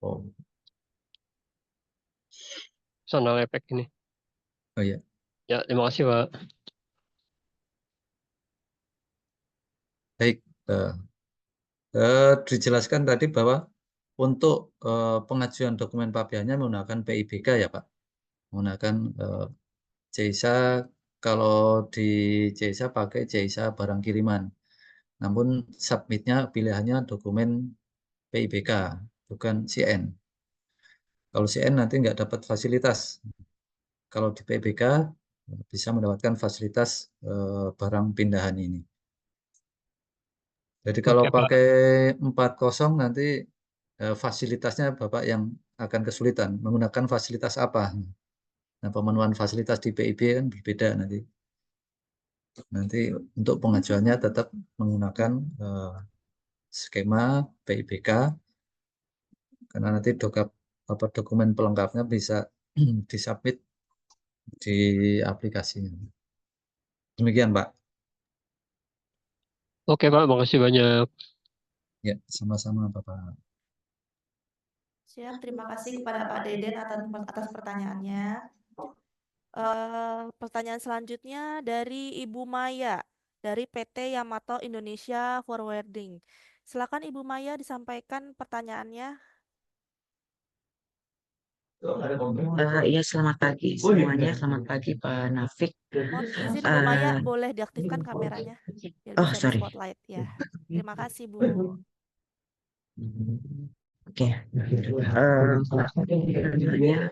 Speaker 9: Oh,
Speaker 13: sandal efek ini.
Speaker 9: oh ya.
Speaker 13: Ya, terima kasih Pak.
Speaker 9: Baik. Dijelaskan tadi bahwa untuk pengajuan dokumen pabeannya menggunakan PIBK ya Pak, menggunakan CISA. Kalau di CISA pakai CISA barang kiriman, namun submitnya pilihannya dokumen PIBK, bukan CN. Kalau CN nanti nggak dapat fasilitas. Kalau di PIBK bisa mendapatkan fasilitas barang pindahan ini. Jadi kalau
Speaker 13: Oke, Pak.
Speaker 9: pakai 40 nanti fasilitasnya Bapak yang akan kesulitan. Menggunakan fasilitas apa? Nah, pemenuhan fasilitas di PIB kan berbeda nanti. Nanti untuk pengajuannya tetap menggunakan skema PIBK, karena nanti dokumen pelengkapnya bisa disubmit di aplikasinya. Demikian Pak.
Speaker 13: Oke Pak, makasih banyak.
Speaker 9: Ya, sama-sama Bapak.
Speaker 7: Siap, terima kasih kepada Pak Deden atas pertanyaannya. Pertanyaan selanjutnya dari Ibu Maya dari PT Yamato Indonesia Forwarding. Silakan Ibu Maya disampaikan pertanyaannya.
Speaker 14: Iya, selamat pagi semuanya. Selamat pagi Pak Nafik.
Speaker 7: Mohon izin Ibu Maya, boleh diaktifkan kameranya biar
Speaker 14: Oh,
Speaker 7: bisa di
Speaker 14: sorry.
Speaker 7: spotlight ya. Terima kasih Bu.
Speaker 14: Oke. Sebenarnya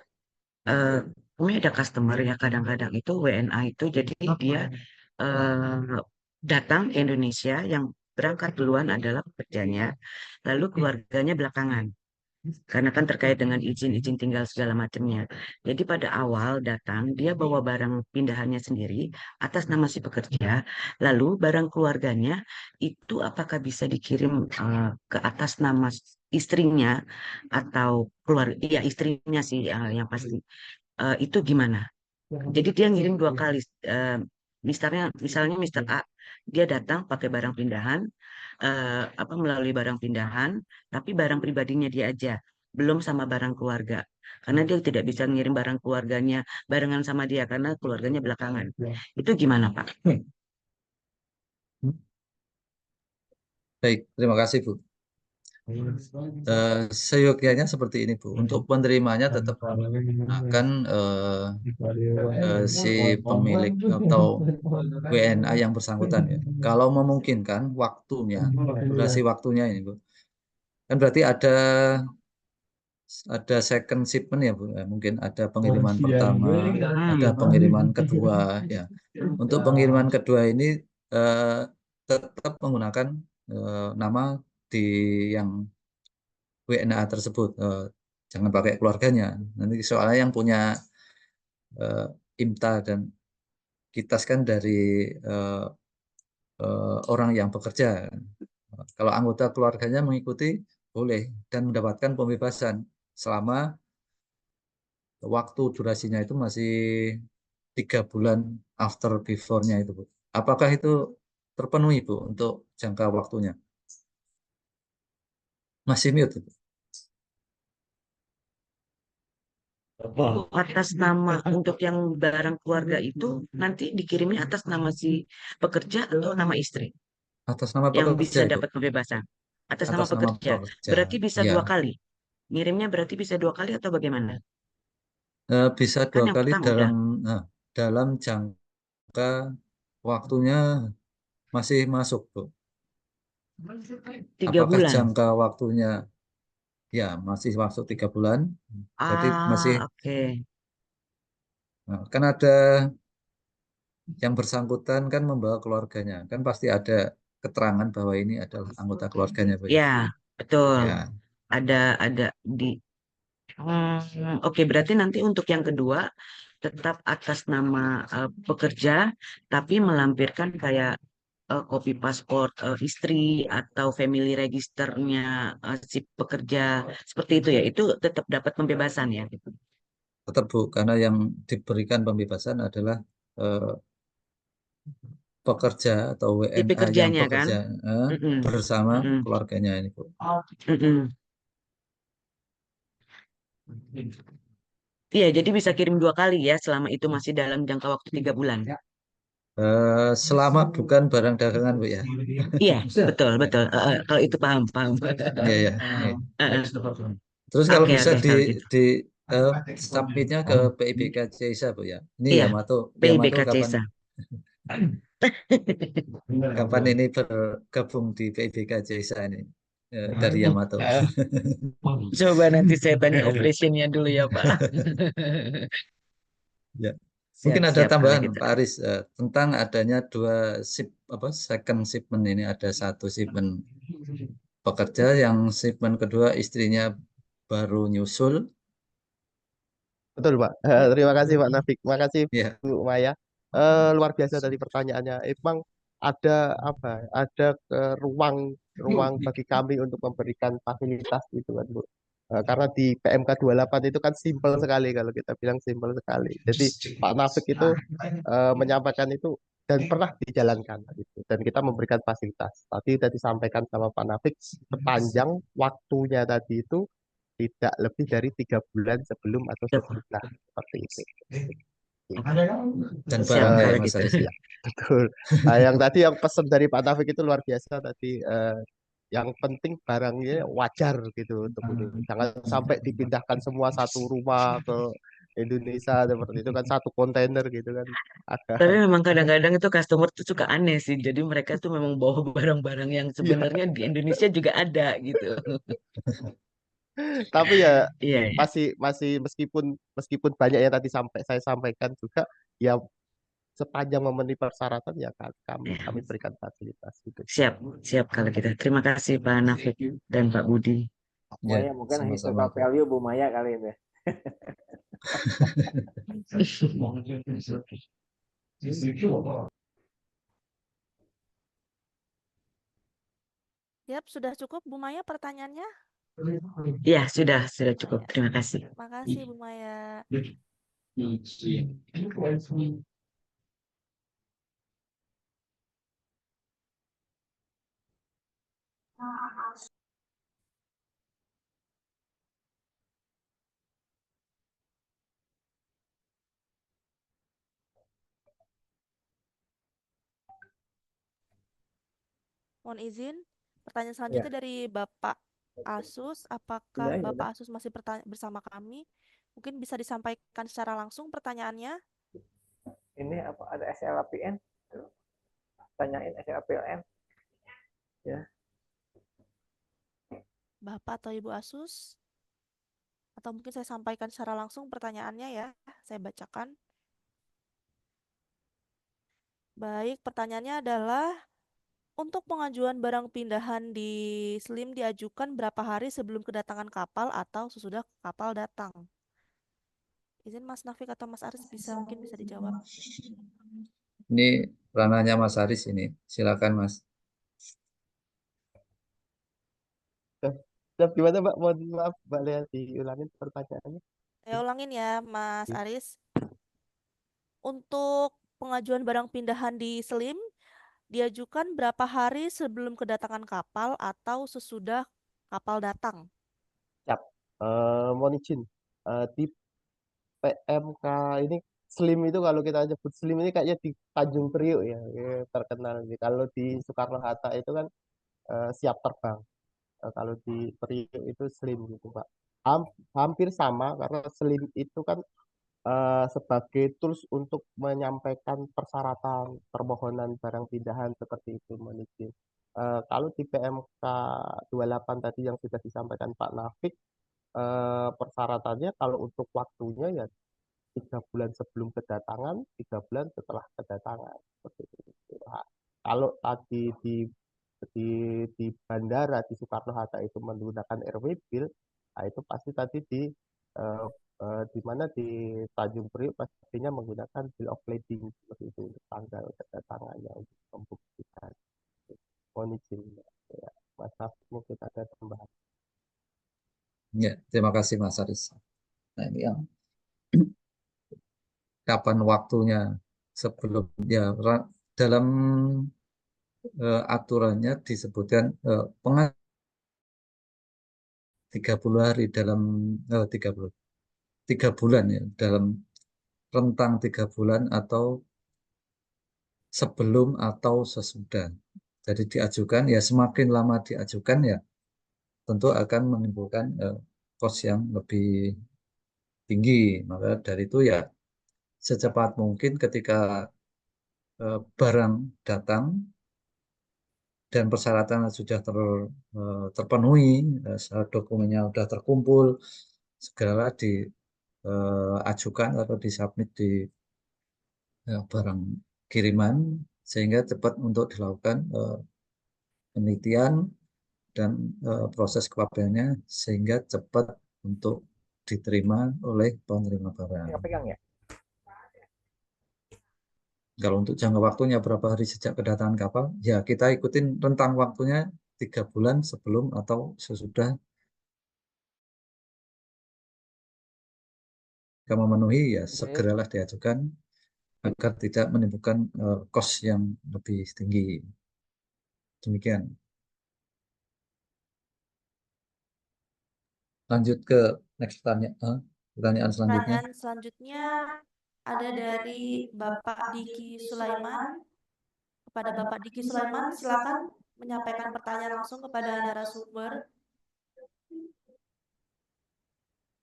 Speaker 14: kami ada customer ya, kadang-kadang itu WNA itu, jadi dia datang ke Indonesia, yang berangkat duluan adalah pekerjanya, lalu keluarganya belakangan. Karena kan terkait dengan izin-izin tinggal segala macamnya. Jadi pada awal datang, dia bawa barang pindahannya sendiri atas nama si pekerja, lalu barang keluarganya itu apakah bisa dikirim ke atas nama istrinya atau keluarga, ya istrinya sih yang pasti. Itu gimana? Jadi dia ngirim dua kali. Misalnya Mister A, dia datang pakai barang pindahan, melalui barang pindahan, tapi barang pribadinya dia aja, belum sama barang keluarga. Karena dia tidak bisa ngirim barang keluarganya barengan sama dia karena keluarganya belakangan. Itu gimana, Pak?
Speaker 9: Baik, terima kasih Bu. Seyogyanya seperti ini Bu. Untuk penerimanya tetap akan si pemilik atau WNA yang bersangkutan ya. Kalau memungkinkan waktunya, durasi waktunya ini Bu. Kan berarti ada second shipment ya Bu. Mungkin ada pengiriman pertama, ada pengiriman kedua ya. Untuk pengiriman kedua ini tetap menggunakan nama di yang WNA tersebut. Jangan pakai keluarganya. Nanti soalnya yang punya IMTA dan KITAS kan dari orang yang bekerja. Kalau anggota keluarganya mengikuti boleh dan mendapatkan pembebasan selama waktu durasinya itu masih 3 bulan after before-nya itu Bu. Apakah itu terpenuhi Bu untuk jangka waktunya? Masih mute Bu.
Speaker 14: Atas nama untuk yang barang keluarga itu nanti dikirimnya atas nama si pekerja atau nama istri
Speaker 9: Atas nama
Speaker 14: yang
Speaker 9: pekerja
Speaker 14: bisa
Speaker 9: itu.
Speaker 14: dapat pembebasan. Atas nama
Speaker 9: Atas nama
Speaker 14: pekerja.
Speaker 9: pekerja.
Speaker 14: Berarti bisa
Speaker 9: Ya.
Speaker 14: 2 kali. Ngirimnya berarti bisa 2 kali atau bagaimana?
Speaker 9: Bisa
Speaker 14: Kan
Speaker 9: 2
Speaker 14: yang
Speaker 9: kali
Speaker 14: pertama udah.
Speaker 9: dalam jangka waktunya masih masuk Bu.
Speaker 14: 3
Speaker 9: Apakah
Speaker 14: bulan.
Speaker 9: jangka waktunya Ya, masih masuk 3 bulan. Jadi masih,
Speaker 14: Oke.
Speaker 9: nah, kan ada yang bersangkutan kan membawa keluarganya. Kan pasti ada keterangan bahwa ini adalah anggota keluarganya, Bu ya.
Speaker 14: Ya, betul.
Speaker 9: Ya,
Speaker 14: Ada di. Oke, berarti nanti untuk yang kedua tetap atas nama pekerja, tapi melampirkan kayak kopi paspor istri atau family registernya si pekerja seperti itu ya. Itu tetap dapat pembebasan ya.
Speaker 9: tetap Bu, karena yang diberikan pembebasan adalah eh, pekerja atau
Speaker 14: Si
Speaker 9: WNA yang
Speaker 14: pekerjanya kan?
Speaker 9: bekerja
Speaker 14: Mm-mm,
Speaker 9: bersama
Speaker 14: mm-mm,
Speaker 9: keluarganya ini Bu.
Speaker 14: mm-mm. Iya, jadi bisa kirim 2 kali ya selama itu masih dalam jangka waktu 3 bulan.
Speaker 9: Selama bukan barang dagangan Bu ya.
Speaker 14: Iya, betul,
Speaker 9: Ya,
Speaker 14: betul. Kalau itu paham, paham.
Speaker 9: ya, ya. Ya.
Speaker 14: Eh,
Speaker 9: Terus kalau
Speaker 14: Oke,
Speaker 9: bisa
Speaker 14: oke, kalau gitu.
Speaker 9: di submitnya ke PIBK Cesa Bu ya. Ini
Speaker 14: Iya,
Speaker 9: Yamato
Speaker 14: PIBK
Speaker 9: kapan
Speaker 14: Cesa.
Speaker 9: kapan ini bergabung di PIBK Cesa ini dari Yamato.
Speaker 14: Coba nanti saya tanya operationnya dulu ya, Pak.
Speaker 9: Ya.
Speaker 14: Siap,
Speaker 9: Mungkin ada
Speaker 14: siap kalau
Speaker 9: tambahan
Speaker 14: gitu.
Speaker 9: Pak Aris tentang adanya 2 second shipment ini, ada 1 shipment pekerja, yang shipment kedua istrinya baru nyusul.
Speaker 11: Betul, Pak. Terima kasih Pak Nafik. Makasih
Speaker 9: Ya,
Speaker 11: Bu Maya. Luar biasa tadi pertanyaannya. Emang ada apa? Ada ruang ruang bagi kami untuk memberikan fasilitas itu kan, Bu. Karena di PMK 28 itu kan simpel sekali kalau kita bilang simpel sekali. Jadi Pak Nafik itu menyampaikan itu dan pernah dijalankan gitu. Dan kita memberikan fasilitas. Tadi sudah disampaikan sama Pak Nafik sepanjang waktunya tadi itu tidak lebih dari 3 bulan sebelum atau sesudah seperti itu.
Speaker 9: dan
Speaker 14: Siap
Speaker 9: barangnya ya
Speaker 14: kalau
Speaker 9: Mas
Speaker 14: gitu.
Speaker 9: Aris ya.
Speaker 11: Betul. Nah, yang tadi yang pesan dari Pak Taufik itu luar biasa tadi. Yang penting barangnya wajar gitu untuk ini. Jangan sampai dipindahkan semua satu rumah ke Indonesia seperti itu kan satu kontainer gitu kan agak.
Speaker 14: Tapi memang kadang-kadang itu customer tuh suka aneh sih. Jadi mereka tuh memang bawa barang-barang yang
Speaker 11: Iya.
Speaker 14: sebenarnya di Indonesia juga ada gitu.
Speaker 11: Tapi ya
Speaker 14: Iya, iya.
Speaker 11: masih masih meskipun meskipun banyak yang tadi saya sampaikan juga ya sepanjang memenuhi persyaratan ya kami berikan fasilitas gitu.
Speaker 14: Siap, siap kalau gitu. Terima kasih Pak Nafik dan Pak Budi.
Speaker 9: Ya,
Speaker 12: Maya mungkin
Speaker 9: sama-sama
Speaker 12: historical
Speaker 9: Bu.
Speaker 12: value Bu Maya kali ini.
Speaker 7: Siap, sudah cukup Bu Maya pertanyaannya?
Speaker 14: Ya, sudah cukup. Terima kasih.
Speaker 7: Makasih Bu Maya. Mohon izin, pertanyaan
Speaker 12: Ya,
Speaker 7: selanjutnya dari Bapak Asus. Apakah
Speaker 12: udah.
Speaker 7: Bapak Asus masih bersama kami? Mungkin bisa disampaikan secara langsung pertanyaannya.
Speaker 12: Ini apa ada SLAPN? Tanyain SLAPN. Ya.
Speaker 7: Bapak atau Ibu Asus? Atau mungkin saya sampaikan secara langsung pertanyaannya ya. Saya bacakan. Baik, pertanyaannya adalah untuk pengajuan barang pindahan di SLIM diajukan berapa hari sebelum kedatangan kapal atau sesudah kapal datang? Izin Mas Nafik atau Mas Aris mungkin bisa dijawab.
Speaker 9: Ini ranahnya Mas Aris ini. Silakan Mas.
Speaker 11: Gimana Mbak? Mohon maaf Mbak Lea diulangin pertanyaannya.
Speaker 7: Saya ulangin ya Mas Aris. Untuk pengajuan barang pindahan di SLIM diajukan berapa hari sebelum kedatangan kapal atau sesudah kapal datang?
Speaker 11: Siap. Mohon izin. Di PMK ini Slim itu kalau kita nyebut Slim ini kayaknya di Tanjung Priok ya, terkenal. Kalau di Soekarno-Hatta itu kan siap terbang. Kalau di Priok itu Slim gitu Pak. Hampir sama karena Slim itu kan sebagai tools untuk menyampaikan persyaratan permohonan barang pindahan seperti itu mohon izin. Kalau di PMK 28 tadi yang sudah disampaikan Pak Nafik, persyaratannya kalau untuk waktunya ya 3 bulan sebelum kedatangan, 3 bulan setelah kedatangan. Seperti itu. Nah, kalau tadi di bandara di Soekarno-Hatta itu menggunakan airway bill, nah itu pasti tadi eh, di mana di Tanjung Priok pastinya menggunakan bill of lading seperti itu untuk tanggal kedatangannya untuk membuktikan. Mohon izin ya, Mas Hafiz mungkin ada tambahan.
Speaker 9: Ya, terima kasih Mas Aris. Nah, ini yang kapan waktunya sebelum ya dalam aturannya disebutkan 30 hari dalam 3 bulan ya dalam rentang 3 bulan atau sebelum atau sesudah. Jadi diajukan ya semakin lama diajukan ya tentu akan menimbulkan kos yang lebih tinggi. Maka dari itu ya secepat mungkin ketika barang datang dan persyaratan sudah terpenuhi, dokumennya sudah terkumpul, segeralah diajukan atau disubmit di barang kiriman sehingga cepat untuk dilakukan penelitian dan proses kepabeannya sehingga cepat untuk diterima oleh penerima barang.
Speaker 12: Pegang ya.
Speaker 9: Kalau untuk jangka waktunya berapa hari sejak kedatangan kapal, ya kita ikutin rentang waktunya 3 bulan sebelum atau sesudah. Jika memenuhi, ya segeralah diajukan agar tidak menimbulkan kos yang lebih tinggi. Demikian. Lanjut ke next pertanyaan selanjutnya.
Speaker 7: Pertanyaan selanjutnya ada dari Bapak Diki Sulaiman. Kepada Bapak Diki Sulaiman, silakan menyampaikan pertanyaan langsung kepada narasumber.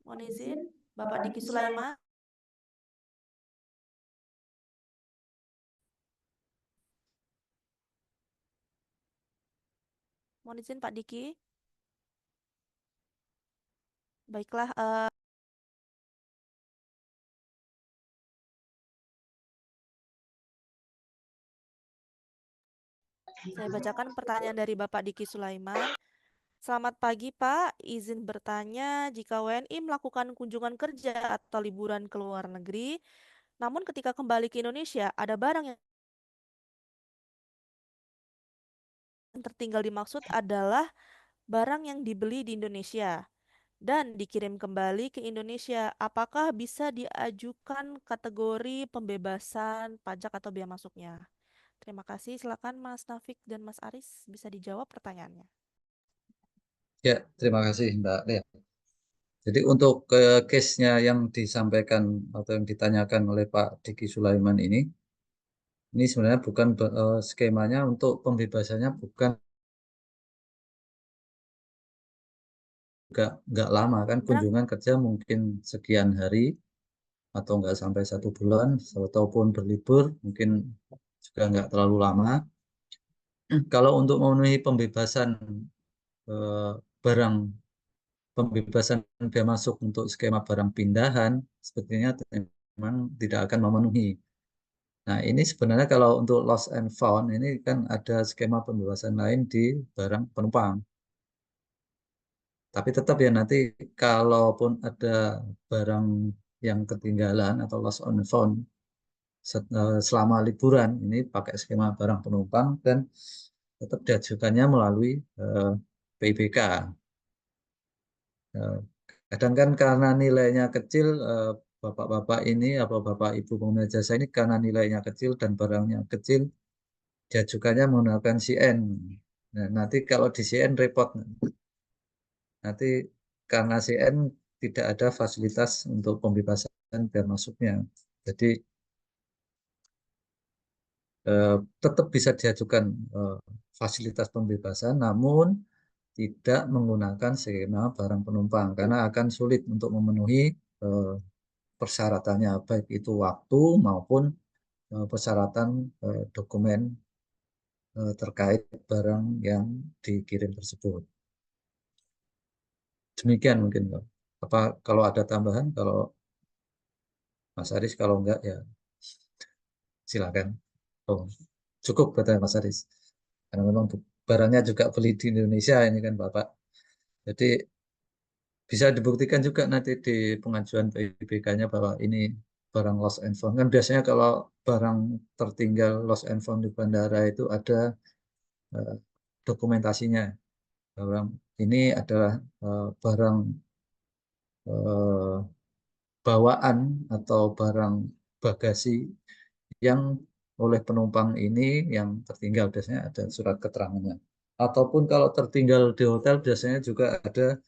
Speaker 7: Mohon izin, Bapak Diki Sulaiman. Mohon izin Pak Diki. Baiklah, saya bacakan pertanyaan dari Bapak Diki Sulaiman. Selamat pagi Pak, izin bertanya jika WNI melakukan kunjungan kerja atau liburan ke luar negeri, namun ketika kembali ke Indonesia ada barang yang tertinggal dimaksud adalah barang yang dibeli di Indonesia dan dikirim kembali ke Indonesia, apakah bisa diajukan kategori pembebasan pajak atau bea masuknya? Terima kasih, silakan Mas Nafik dan Mas Aris bisa dijawab pertanyaannya.
Speaker 9: Ya, terima kasih Mbak Lea. Jadi untuk case-nya yang disampaikan atau yang ditanyakan oleh Pak Diki Sulaiman ini sebenarnya bukan skemanya untuk pembebasannya bukan nggak lama kan, kunjungan kerja mungkin sekian hari atau nggak sampai 1 bulan, ataupun berlibur mungkin juga nggak terlalu lama. Kalau untuk memenuhi pembebasan barang pembebasan bea masuk untuk skema barang pindahan sepertinya memang tidak akan memenuhi. Nah, ini sebenarnya kalau untuk lost and found ini kan ada skema pembebasan lain di barang penumpang. Tapi tetap ya nanti kalaupun ada barang yang ketinggalan atau lost and found selama liburan ini pakai skema barang penumpang dan tetap diajukannya melalui PIBK. Kadang kan karena nilainya kecil, bapak-bapak ini atau bapak ibu pengguna jasa ini karena nilainya kecil dan barangnya kecil, diajukannya menggunakan CN. Nah, nanti kalau di CN repot. Nanti karena CN tidak ada fasilitas untuk pembebasan bea masuknya. Jadi tetap bisa diajukan fasilitas pembebasan, namun tidak menggunakan skema barang penumpang karena akan sulit untuk memenuhi persyaratannya, baik itu waktu maupun persyaratan dokumen terkait barang yang dikirim tersebut. Demikian mungkin Pak. Apa kalau ada tambahan, kalau Mas Aris, kalau enggak ya silakan. Oh, cukup kata Mas Aris. Karena memang barangnya juga beli di Indonesia ini kan Bapak. Jadi bisa dibuktikan juga nanti di pengajuan PIBK-nya bahwa ini barang lost and found. Kan biasanya kalau barang tertinggal lost and found di bandara itu ada dokumentasinya. Bahwa ini adalah barang bawaan atau barang bagasi yang oleh penumpang ini yang tertinggal, biasanya ada surat keterangannya. Ataupun kalau tertinggal di hotel biasanya juga ada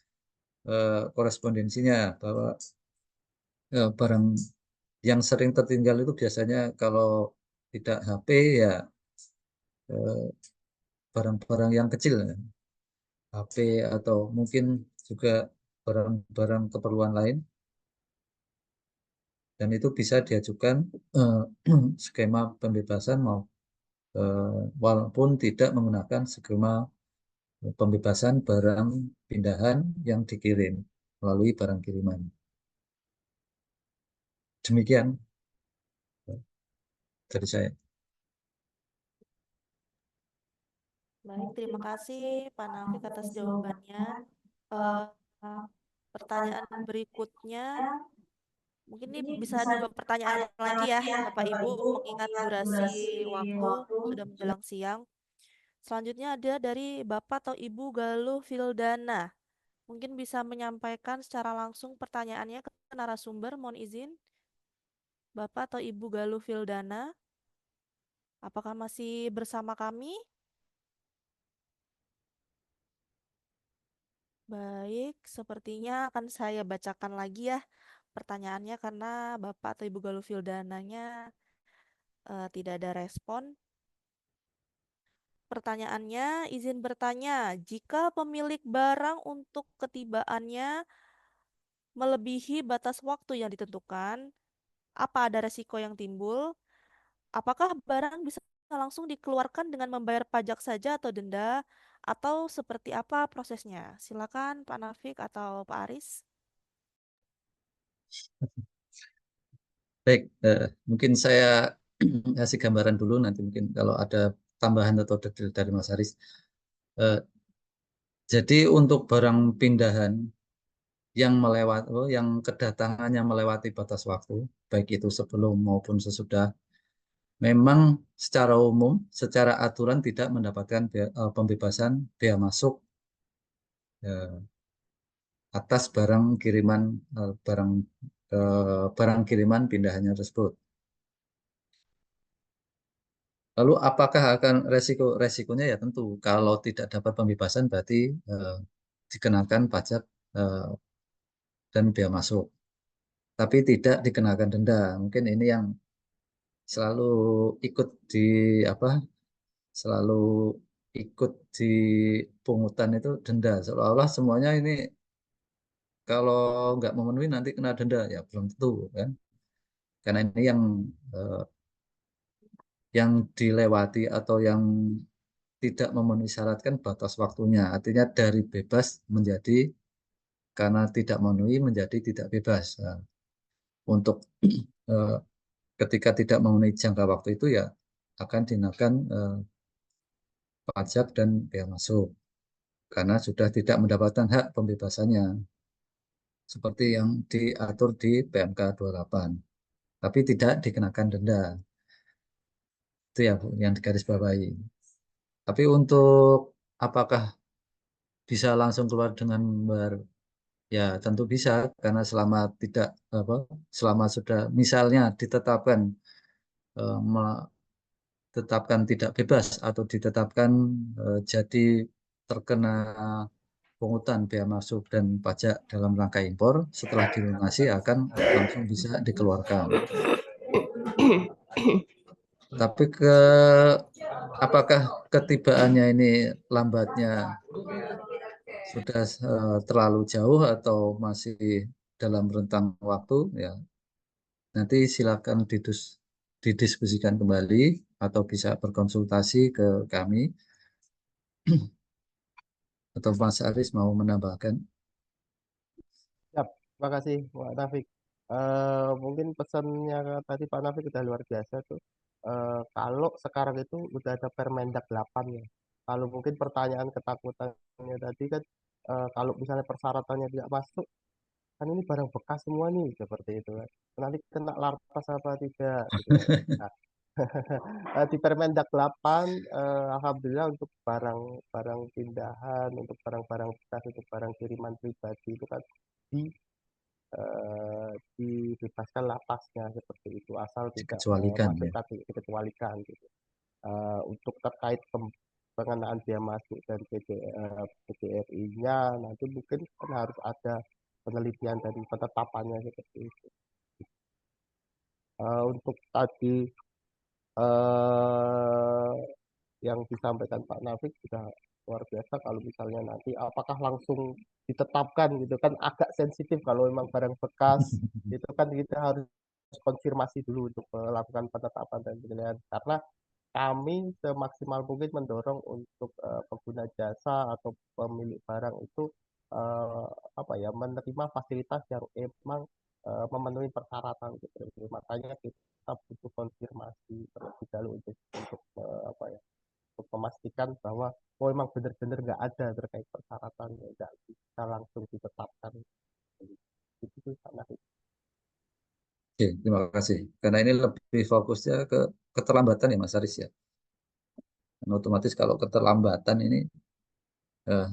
Speaker 9: korespondensinya bahwa barang yang sering tertinggal itu biasanya kalau tidak HP ya barang-barang yang kecil, HP atau mungkin juga barang-barang keperluan lain, dan itu bisa diajukan skema pembebasan mau walaupun tidak menggunakan skema pembebasan barang pindahan yang dikirim melalui barang kiriman. Demikian dari saya.
Speaker 7: Baik, terima kasih Pak Nafik atas jawabannya. Eh, Pertanyaan berikutnya, mungkin ini bisa 2 pertanyaan lagi ya, Bapak Ibu, mengingat durasi waktu sudah menjelang siang. Selanjutnya ada dari Bapak atau Ibu Galuh Vildana. Mungkin bisa menyampaikan secara langsung pertanyaannya ke narasumber, mohon izin. Bapak atau Ibu Galuh Vildana, apakah masih bersama kami? Baik, sepertinya akan saya bacakan lagi ya pertanyaannya karena Bapak atau Ibu Galuh Vildananya tidak ada respon. Pertanyaannya, izin bertanya, jika pemilik barang untuk ketibaannya melebihi batas waktu yang ditentukan, apa ada resiko yang timbul? Apakah barang bisa langsung dikeluarkan dengan membayar pajak saja atau denda? Atau seperti apa prosesnya? Silakan Pak Nafik atau Pak Aris.
Speaker 9: Baik, mungkin saya kasih gambaran dulu, nanti mungkin kalau ada tambahan atau detail dari Mas Haris. Jadi untuk barang pindahan yang kedatangannya melewati batas waktu, baik itu sebelum maupun sesudah, memang secara umum, secara aturan tidak mendapatkan pembebasan bea masuk atas barang kiriman barang kiriman pindahannya tersebut. Lalu apakah akan resikonya ya tentu kalau tidak dapat pembebasan berarti dikenakan pajak dan bea masuk, tapi tidak dikenakan denda. Mungkin ini yang selalu ikut di selalu ikut di pungutan itu denda. Seolah-olah semuanya ini kalau nggak memenuhi nanti kena denda, ya belum tentu kan. Karena ini yang dilewati atau yang tidak memenuhi syarat kan batas waktunya. Artinya dari bebas menjadi karena tidak memenuhi menjadi tidak bebas. Nah, untuk ketika tidak memenuhi jangka waktu itu ya akan dikenakan pajak dan bea masuk karena sudah tidak mendapatkan hak pembebasannya seperti yang diatur di PMK 28, tapi tidak dikenakan denda. Itu ya Bu, yang digarisbawahi. Tapi untuk apakah bisa langsung keluar dengan baru? Ya tentu bisa, karena selama sudah misalnya ditetapkan tidak bebas atau ditetapkan jadi terkena pungutan bea masuk dan pajak dalam rangka impor, setelah dilunasi akan langsung bisa dikeluarkan. Tapi apakah ketibaannya ini lambatnya sudah terlalu jauh atau masih dalam rentang waktu, ya nanti silakan didiskusikan kembali atau bisa berkonsultasi ke kami. Atau Mas Aris mau menambahkan?
Speaker 11: Siap, terima kasih Pak Nafik. Mungkin pesannya tadi Pak Nafik udah luar biasa tuh. Kalau sekarang itu udah ada Permendak 8 ya. Kalau mungkin pertanyaan ketakutannya tadi kan, kalau misalnya persyaratannya tidak masuk, kan ini barang bekas semua nih, seperti itu kan. Nanti kena larpas apa tidak, gitu kan. Nah, di Permendak 8, alhamdulillah untuk barang-barang pindahan, untuk barang-barang bekas, untuk barang kiriman pribadi itu kan di dibebaskan lapasnya seperti itu, asal tidak
Speaker 9: Dikecualikan
Speaker 11: masuk
Speaker 9: ya.
Speaker 11: dikecualikan gitu. Untuk terkait pengenaan biaya masuk dan PDRI-nya nanti mungkin kan harus ada penelitian dari penetapannya seperti itu. Untuk tadi eh, yang disampaikan Pak Nafik sudah luar biasa. Kalau misalnya nanti apakah langsung ditetapkan gitu kan, agak sensitif kalau memang barang bekas itu kan kita harus konfirmasi dulu untuk melakukan penetapan dan penilaian, karena kami semaksimal mungkin mendorong untuk pengguna jasa atau pemilik barang itu eh, apa ya, menerima fasilitas yang emang memenuhi persyaratan gitu. Makanya kita butuh konfirmasi terlebih dahulu untuk apa ya, untuk memastikan bahwa oh memang benar-benar nggak ada terkait persyaratannya, nggak bisa langsung ditetapkan. Itu sih Pak Nahid.
Speaker 9: Oke, terima kasih. Karena ini lebih fokusnya ke keterlambatan ya Mas Aris ya. Dan otomatis kalau keterlambatan ini eh,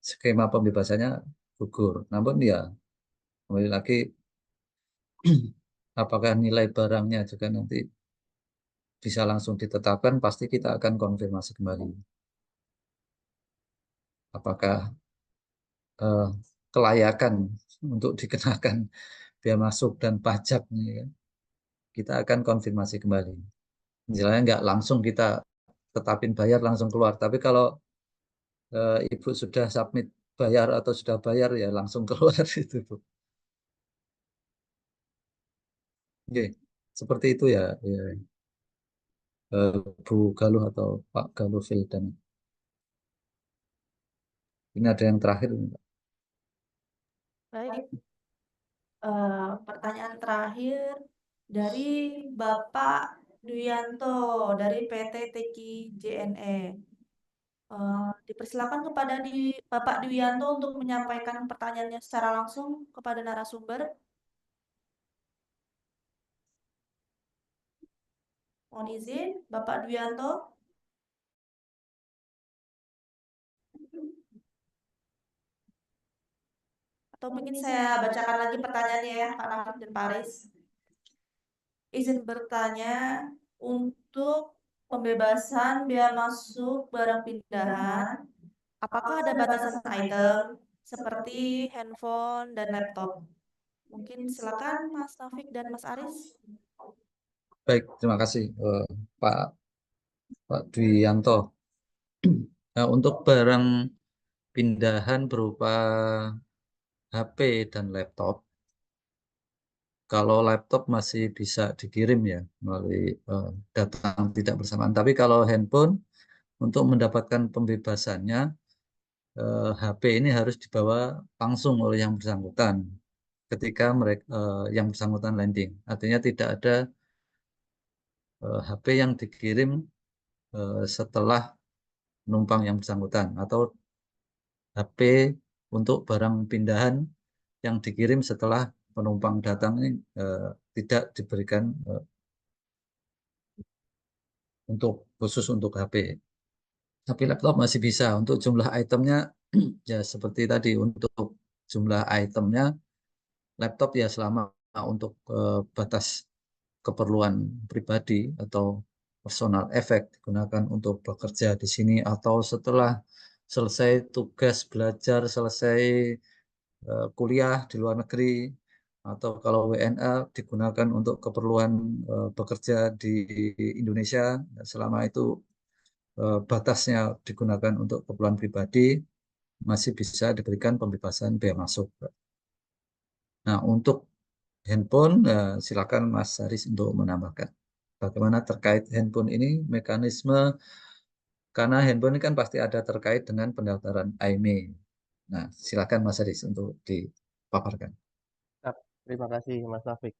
Speaker 9: skema pembebasannya gugur. Namun ya kembali lagi apakah nilai barangnya juga nanti bisa langsung ditetapkan, pasti kita akan konfirmasi kembali. Apakah eh, kelayakan untuk dikenakan biaya masuk dan pajak nih kan. Kita akan konfirmasi kembali. Misalnya nggak langsung kita tetapin bayar langsung keluar, tapi kalau Ibu sudah submit bayar atau sudah bayar ya langsung keluar itu Bu. Oke, seperti itu ya, ya. Bu Galuh atau Pak Galuh Fildan. Ini ada yang terakhir.
Speaker 7: Baik, pertanyaan terakhir dari Bapak Duyanto dari PT Teki JNE. Dipersilakan kepada Bapak Duyanto untuk menyampaikan pertanyaannya secara langsung kepada narasumber. Mohon izin, Bapak Duyanto. Atau mungkin saya bacakan lagi pertanyaannya ya, Pak Nafik dan Pak Aris. Izin bertanya, untuk pembebasan biaya masuk barang pindahan, apakah ada batasan item seperti handphone dan laptop? Mungkin silakan Mas Nafik dan Mas Aris.
Speaker 9: Baik, terima kasih Pak Dwianto. Nah, untuk barang pindahan berupa HP dan laptop, kalau laptop masih bisa dikirim ya melalui datang tidak bersamaan. Tapi kalau handphone untuk mendapatkan pembebasannya, HP ini harus dibawa langsung oleh yang bersangkutan ketika mereka yang bersangkutan landing. Artinya tidak ada HP yang dikirim setelah penumpang yang bersangkutan atau HP untuk barang pindahan yang dikirim setelah penumpang datang ini tidak diberikan untuk khusus untuk HP. Tapi laptop masih bisa. Untuk jumlah itemnya ya seperti tadi, untuk jumlah itemnya laptop ya selama untuk batas keperluan pribadi atau personal effect digunakan untuk bekerja di sini atau setelah selesai tugas belajar, selesai kuliah di luar negeri, atau kalau WNA digunakan untuk keperluan bekerja di Indonesia, selama itu batasnya digunakan untuk keperluan pribadi, masih bisa diberikan pembebasan biaya masuk. Nah, untuk handphone silakan Mas Haris untuk menambahkan. bagaimana terkait handphone ini mekanisme, karena handphone ini kan pasti ada terkait dengan pendaftaran IMEI. Nah, silakan Mas Haris untuk dipaparkan.
Speaker 11: Nah, terima kasih Mas Nafik.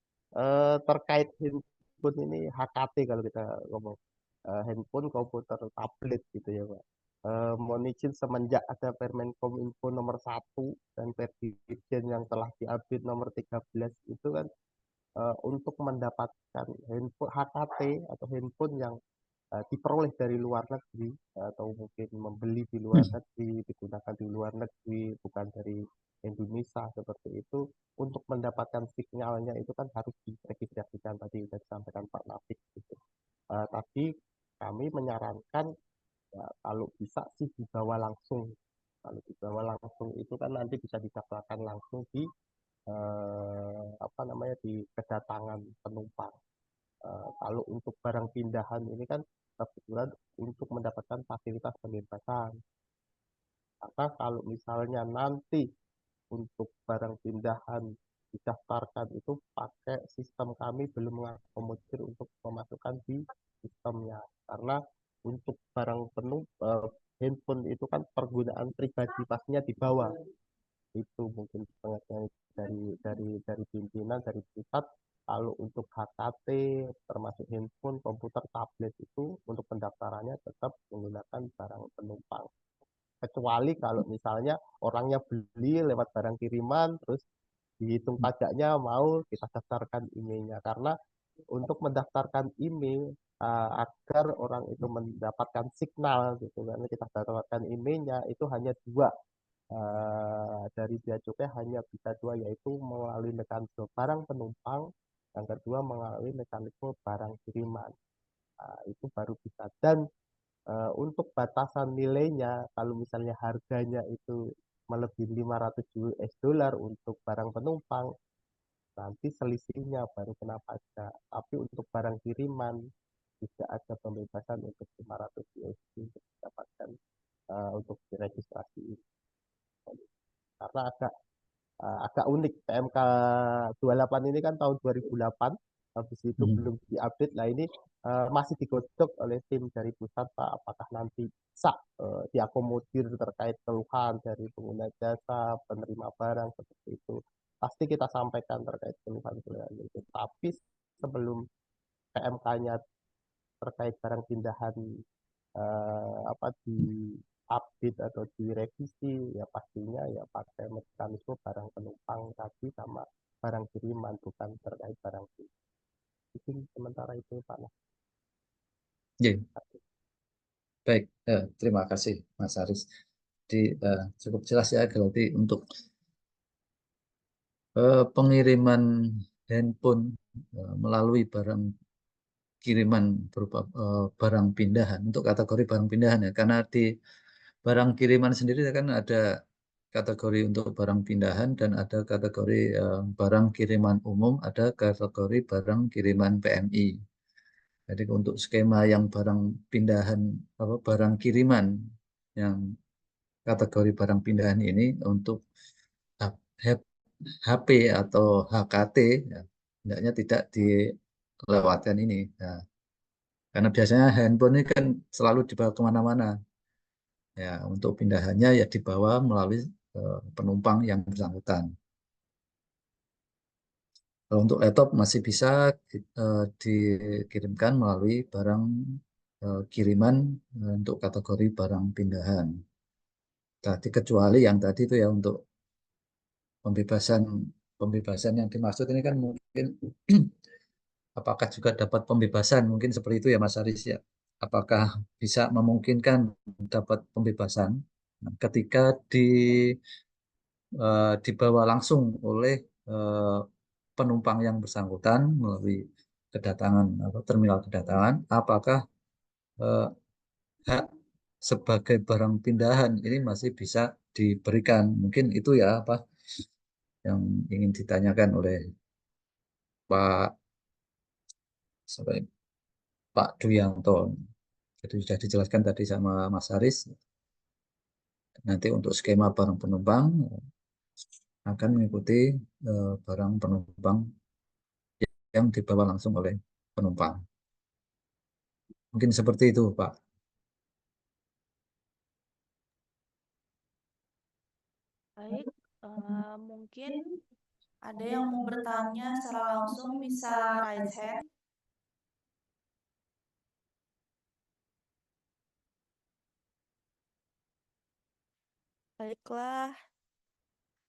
Speaker 11: Terkait handphone ini HKT kalau kita ngomong. Handphone, komputer, tablet gitu ya Pak. Mohon izin semenjak ada Permen Kominfo nomor 1 dan Perdirjen yang telah diupdate nomor 13 itu kan untuk mendapatkan handphone HKT atau handphone yang diperoleh dari luar negeri atau mungkin membeli di luar negeri, digunakan di luar negeri, bukan dari Indonesia seperti itu, untuk mendapatkan sinyalnya itu kan harus diregistrasikan tadi sudah disampaikan Pak Nafik gitu. Tapi kami menyarankan ya, kalau bisa sih dibawa langsung. Kalau dibawa langsung itu kan nanti bisa didaftarkan langsung di apa namanya di kedatangan penumpang. Kalau untuk barang pindahan ini kan kebetulan untuk mendapatkan fasilitas pembebasan. Karena kalau misalnya nanti untuk barang pindahan didaftarkan itu pakai sistem kami belum mengakomodir untuk memasukkan di sistemnya. Karena untuk barang penuh handphone itu kan pergunaan pribadi pastinya di bawah. Itu mungkin pengertian dari pimpinan dari pusat. Kalau untuk HKT termasuk handphone, komputer, tablet itu untuk pendaftarannya tetap menggunakan barang penumpang. Kecuali kalau misalnya orangnya beli lewat barang kiriman, terus dihitung pajaknya mau kita daftarkan emailnya. Karena untuk mendaftarkan email agar orang itu mendapatkan signal gitu kan kita dapatkan emailnya itu hanya dua. Dari bea cukai hanya bisa dua, yaitu melalui mekanisme barang penumpang, yang kedua melalui mekanisme barang kiriman. Itu baru bisa. Dan untuk batasan nilainya, kalau misalnya harganya itu melebihi 500 US dollar untuk barang penumpang, nanti selisihnya baru kena pajak. Tapi untuk barang kiriman tidak ada pembebasan untuk 500 USD untuk mendapatkan untuk diregistrasi. Karena agak unik, PMK 28 ini kan tahun 2008, habis itu belum diupdate. Nah ini masih digodok oleh tim dari pusat Pak, apakah nanti bisa diakomodir terkait keluhan dari pengguna jasa, penerima barang seperti itu. Pasti kita sampaikan terkait keluhan-keluhan itu. Tapi sebelum PMK-nya terkait barang pindahan di update atau direvisi, ya pastinya ya pakai mekanisme barang penumpang tadi sama barang kiriman, bukan terkait barang kiriman. Itu sementara itu Pak.
Speaker 9: Yeah. Baik, terima kasih Mas Haris. Jadi cukup jelas ya berarti untuk pengiriman handphone melalui barang kiriman berupa barang pindahan, untuk kategori barang pindahan ya, karena di barang kiriman sendiri kan ada kategori untuk barang pindahan dan ada kategori barang kiriman umum, ada kategori barang kiriman PMI. Jadi untuk skema yang barang pindahan barang kiriman yang kategori barang pindahan ini untuk HP atau HKT ya, hendaknya tidak dilewatkan ini ya. Karena biasanya handphone ini kan selalu dibawa kemana-mana ya, untuk pindahannya ya dibawa melalui penumpang yang bersangkutan. Kalau untuk laptop masih bisa dikirimkan melalui barang kiriman untuk kategori barang pindahan. Tadi kecuali yang tadi itu ya untuk pembebasan yang dimaksud ini kan mungkin apakah juga dapat pembebasan, mungkin seperti itu ya Mas Haris ya. Apakah bisa memungkinkan dapat pembebasan ketika dibawa langsung oleh penumpang yang bersangkutan melalui kedatangan atau terminal kedatangan, apakah hak sebagai barang pindahan ini masih bisa diberikan? Mungkin itu ya apa yang ingin ditanyakan oleh Pak Duyanto. Jadi sudah dijelaskan tadi sama Mas Haris. Nanti untuk skema barang penumpang akan mengikuti barang penumpang yang dibawa langsung oleh penumpang. Mungkin seperti itu, Pak.
Speaker 7: Baik, mungkin ada yang mau bertanya secara langsung bisa raise hand. Baiklah,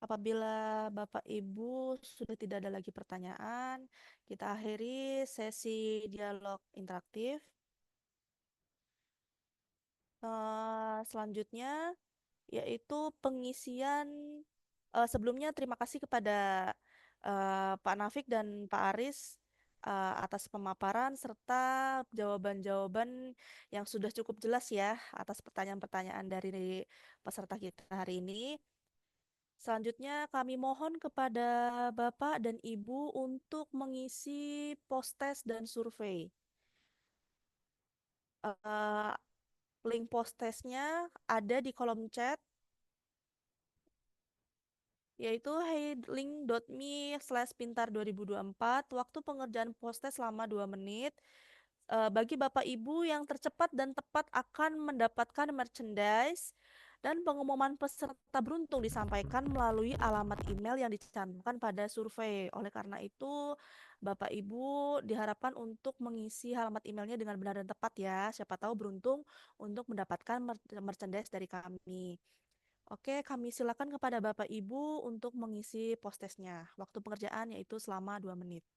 Speaker 7: apabila Bapak Ibu sudah tidak ada lagi pertanyaan, kita akhiri sesi dialog interaktif. Selanjutnya yaitu pengisian. Sebelumnya terima kasih kepada Pak Nafik dan Pak Aris atas pemaparan serta jawaban-jawaban yang sudah cukup jelas ya atas pertanyaan-pertanyaan dari peserta kita hari ini. Selanjutnya kami mohon kepada Bapak dan Ibu untuk mengisi post-test dan survei. Eh, Link post-testnya ada di kolom chat, yaitu heylink.me/pintar2024. Waktu pengerjaan post-test selama 2 menit. Bagi Bapak Ibu yang tercepat dan tepat akan mendapatkan merchandise, dan pengumuman peserta beruntung disampaikan melalui alamat email yang dicantumkan pada survei. Oleh karena itu, Bapak Ibu diharapkan untuk mengisi alamat emailnya dengan benar dan tepat ya. Siapa tahu beruntung untuk mendapatkan merchandise dari kami. Oke, kami silakan kepada Bapak Ibu untuk mengisi post-testnya. Waktu pengerjaan yaitu selama 2 menit.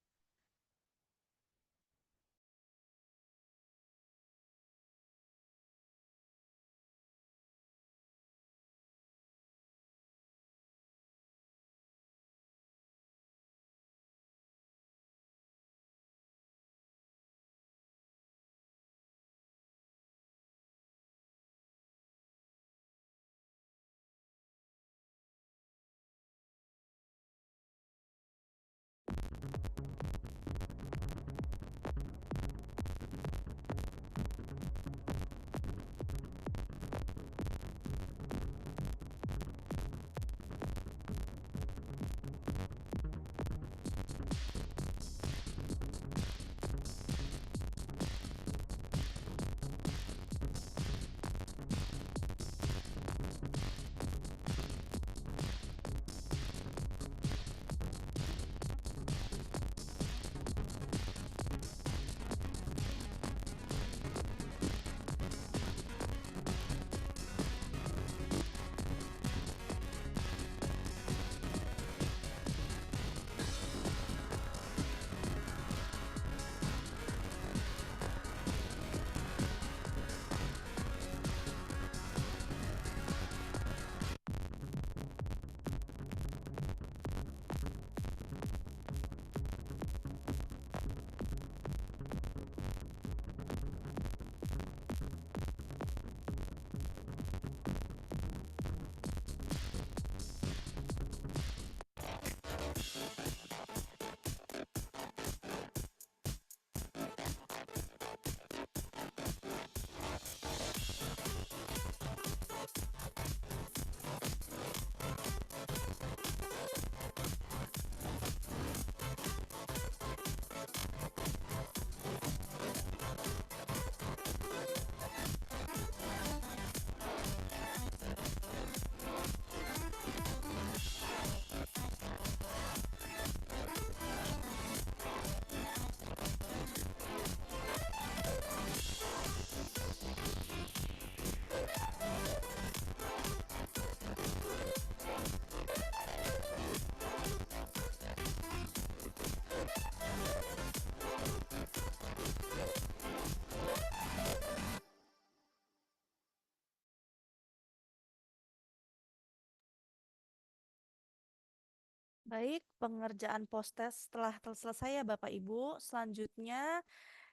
Speaker 7: Baik, pengerjaan post-test telah selesai ya Bapak Ibu. Selanjutnya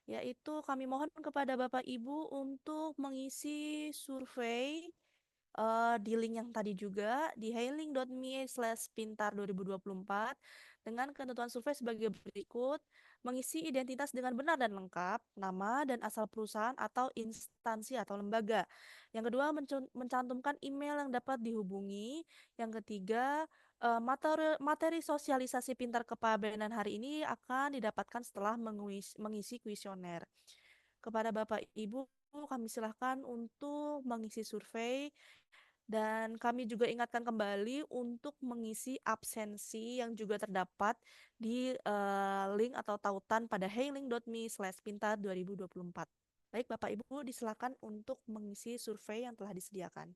Speaker 7: yaitu kami mohon kepada Bapak Ibu untuk mengisi survei di link yang tadi juga di heylink.me/pintar2024 dengan ketentuan survei sebagai berikut: mengisi identitas dengan benar dan lengkap, nama dan asal perusahaan atau instansi atau lembaga. Yang kedua, mencantumkan email yang dapat dihubungi. Yang ketiga, materi sosialisasi pintar kepabeanan hari ini akan didapatkan setelah mengisi kuesioner. Kepada Bapak Ibu, kami silahkan untuk mengisi survei dan kami juga ingatkan kembali untuk mengisi absensi yang juga terdapat di link atau tautan pada heylink.me/pintar 2024. Baik, Bapak Ibu, disilakan untuk mengisi survei yang telah disediakan.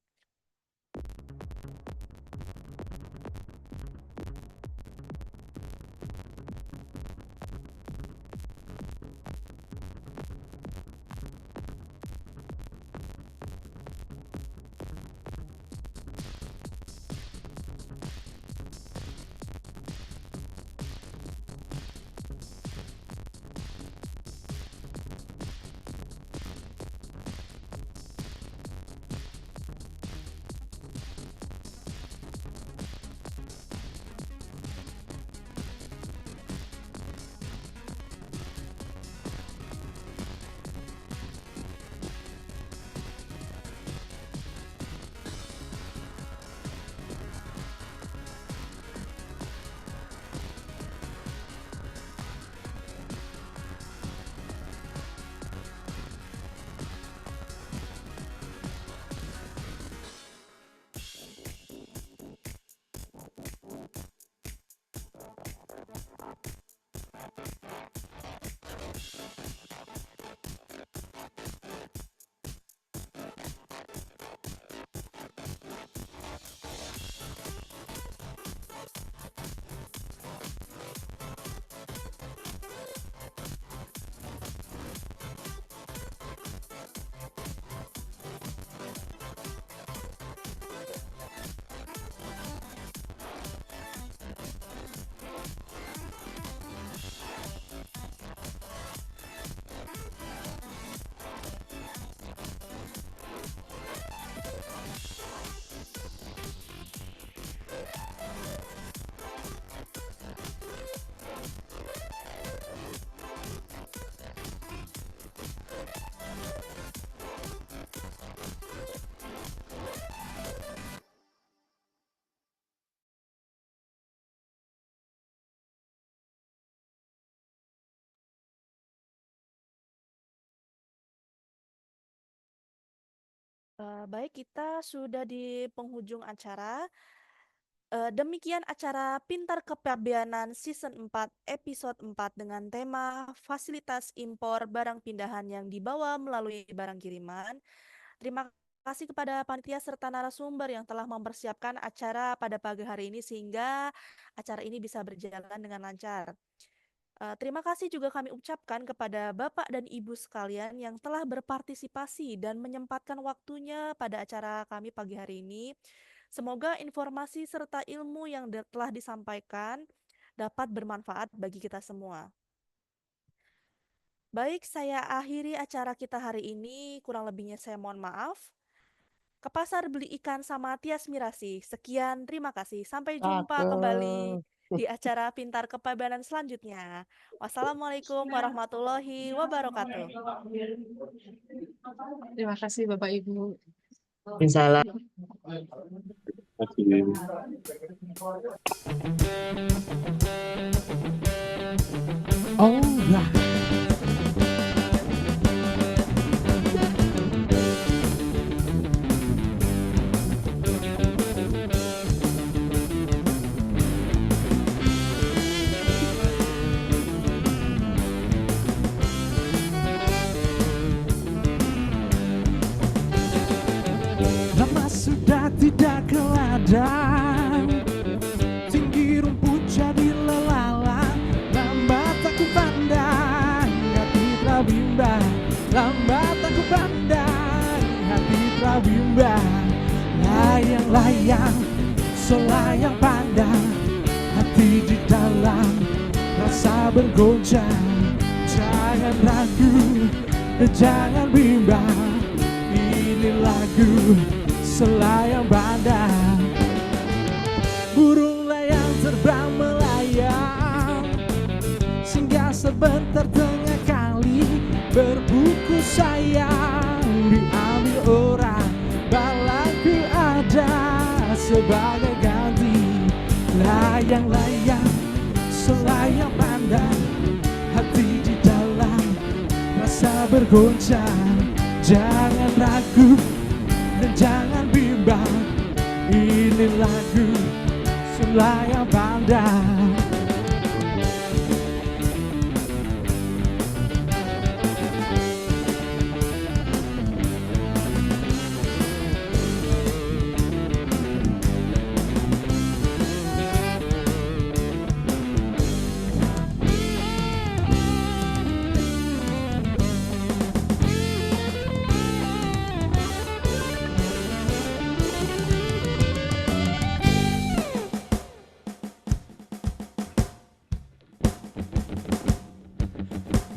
Speaker 7: Baik, kita sudah di penghujung acara. Demikian acara Pintar Kepabeanan Season 4 Episode 4 dengan tema Fasilitas Impor Barang Pindahan yang dibawa melalui barang kiriman. Terima kasih kepada panitia serta narasumber yang telah mempersiapkan acara pada pagi hari ini sehingga acara ini bisa berjalan dengan lancar. Terima kasih juga kami ucapkan kepada Bapak dan Ibu sekalian yang telah berpartisipasi dan menyempatkan waktunya pada acara kami pagi hari ini. Semoga informasi serta ilmu yang telah disampaikan dapat bermanfaat bagi kita semua. Baik, saya akhiri acara kita hari ini. Kurang lebihnya saya mohon maaf. Ke pasar beli ikan sama Tias Mirasih. Sekian, terima kasih. Sampai jumpa kembali di acara Pintar Kepabeanan selanjutnya. Wassalamualaikum warahmatullahi wabarakatuh.
Speaker 15: Terima kasih Bapak Ibu.
Speaker 14: Salam.
Speaker 16: Oh, nah. Lama sudah tidak ke ladang, tinggi rumput jadi lelalang. Lambat aku pandang, hati terbimbang. Lambat aku pandang, hati terbimbang. Layang-layang, selayang pandang, hati di dalam rasa bergoncang. Jangan ragu, jangan bimbang. Ini lagu selayang pandang. Burung layang terbang melayang, singgah sebentar tengah kali. Berbuku sayang diambil orang, balaku ada sebagai ganti. Layang-layang selayang pandang, hati di dalam rasa bergoncang. Jangan ragu dan jangan bimbang. Ini lagu Selayang Pandang.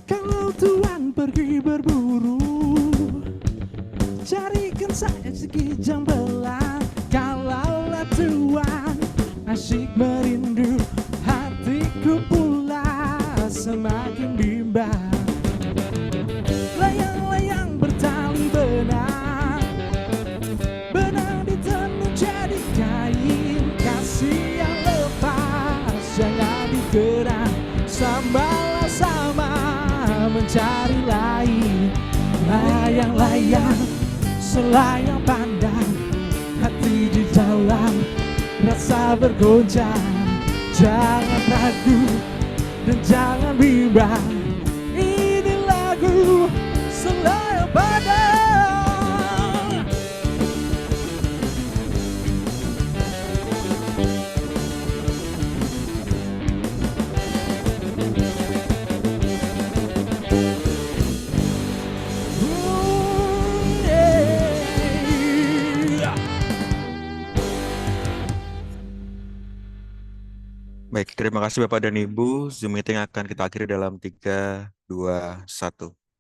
Speaker 16: Kalau tuan pergi berburu, carikan saya sekejam belang. Kalaulah tuan asyik merindu, hatiku pula semakin bimbang. Layang-layang bertali benang, benang ditenun jadi kain. Kasih yang lepas jangan dikerang, sambalah sama mencari lain. Layang-layang selayang pandang, hati di dalam rasa bergoncang. Jangan ragu dan jangan bimbang. Ini lagu Selayang Pandang.
Speaker 17: Baik, terima kasih Bapak dan Ibu. Zoom meeting akan kita akhiri dalam 3, 2, 1.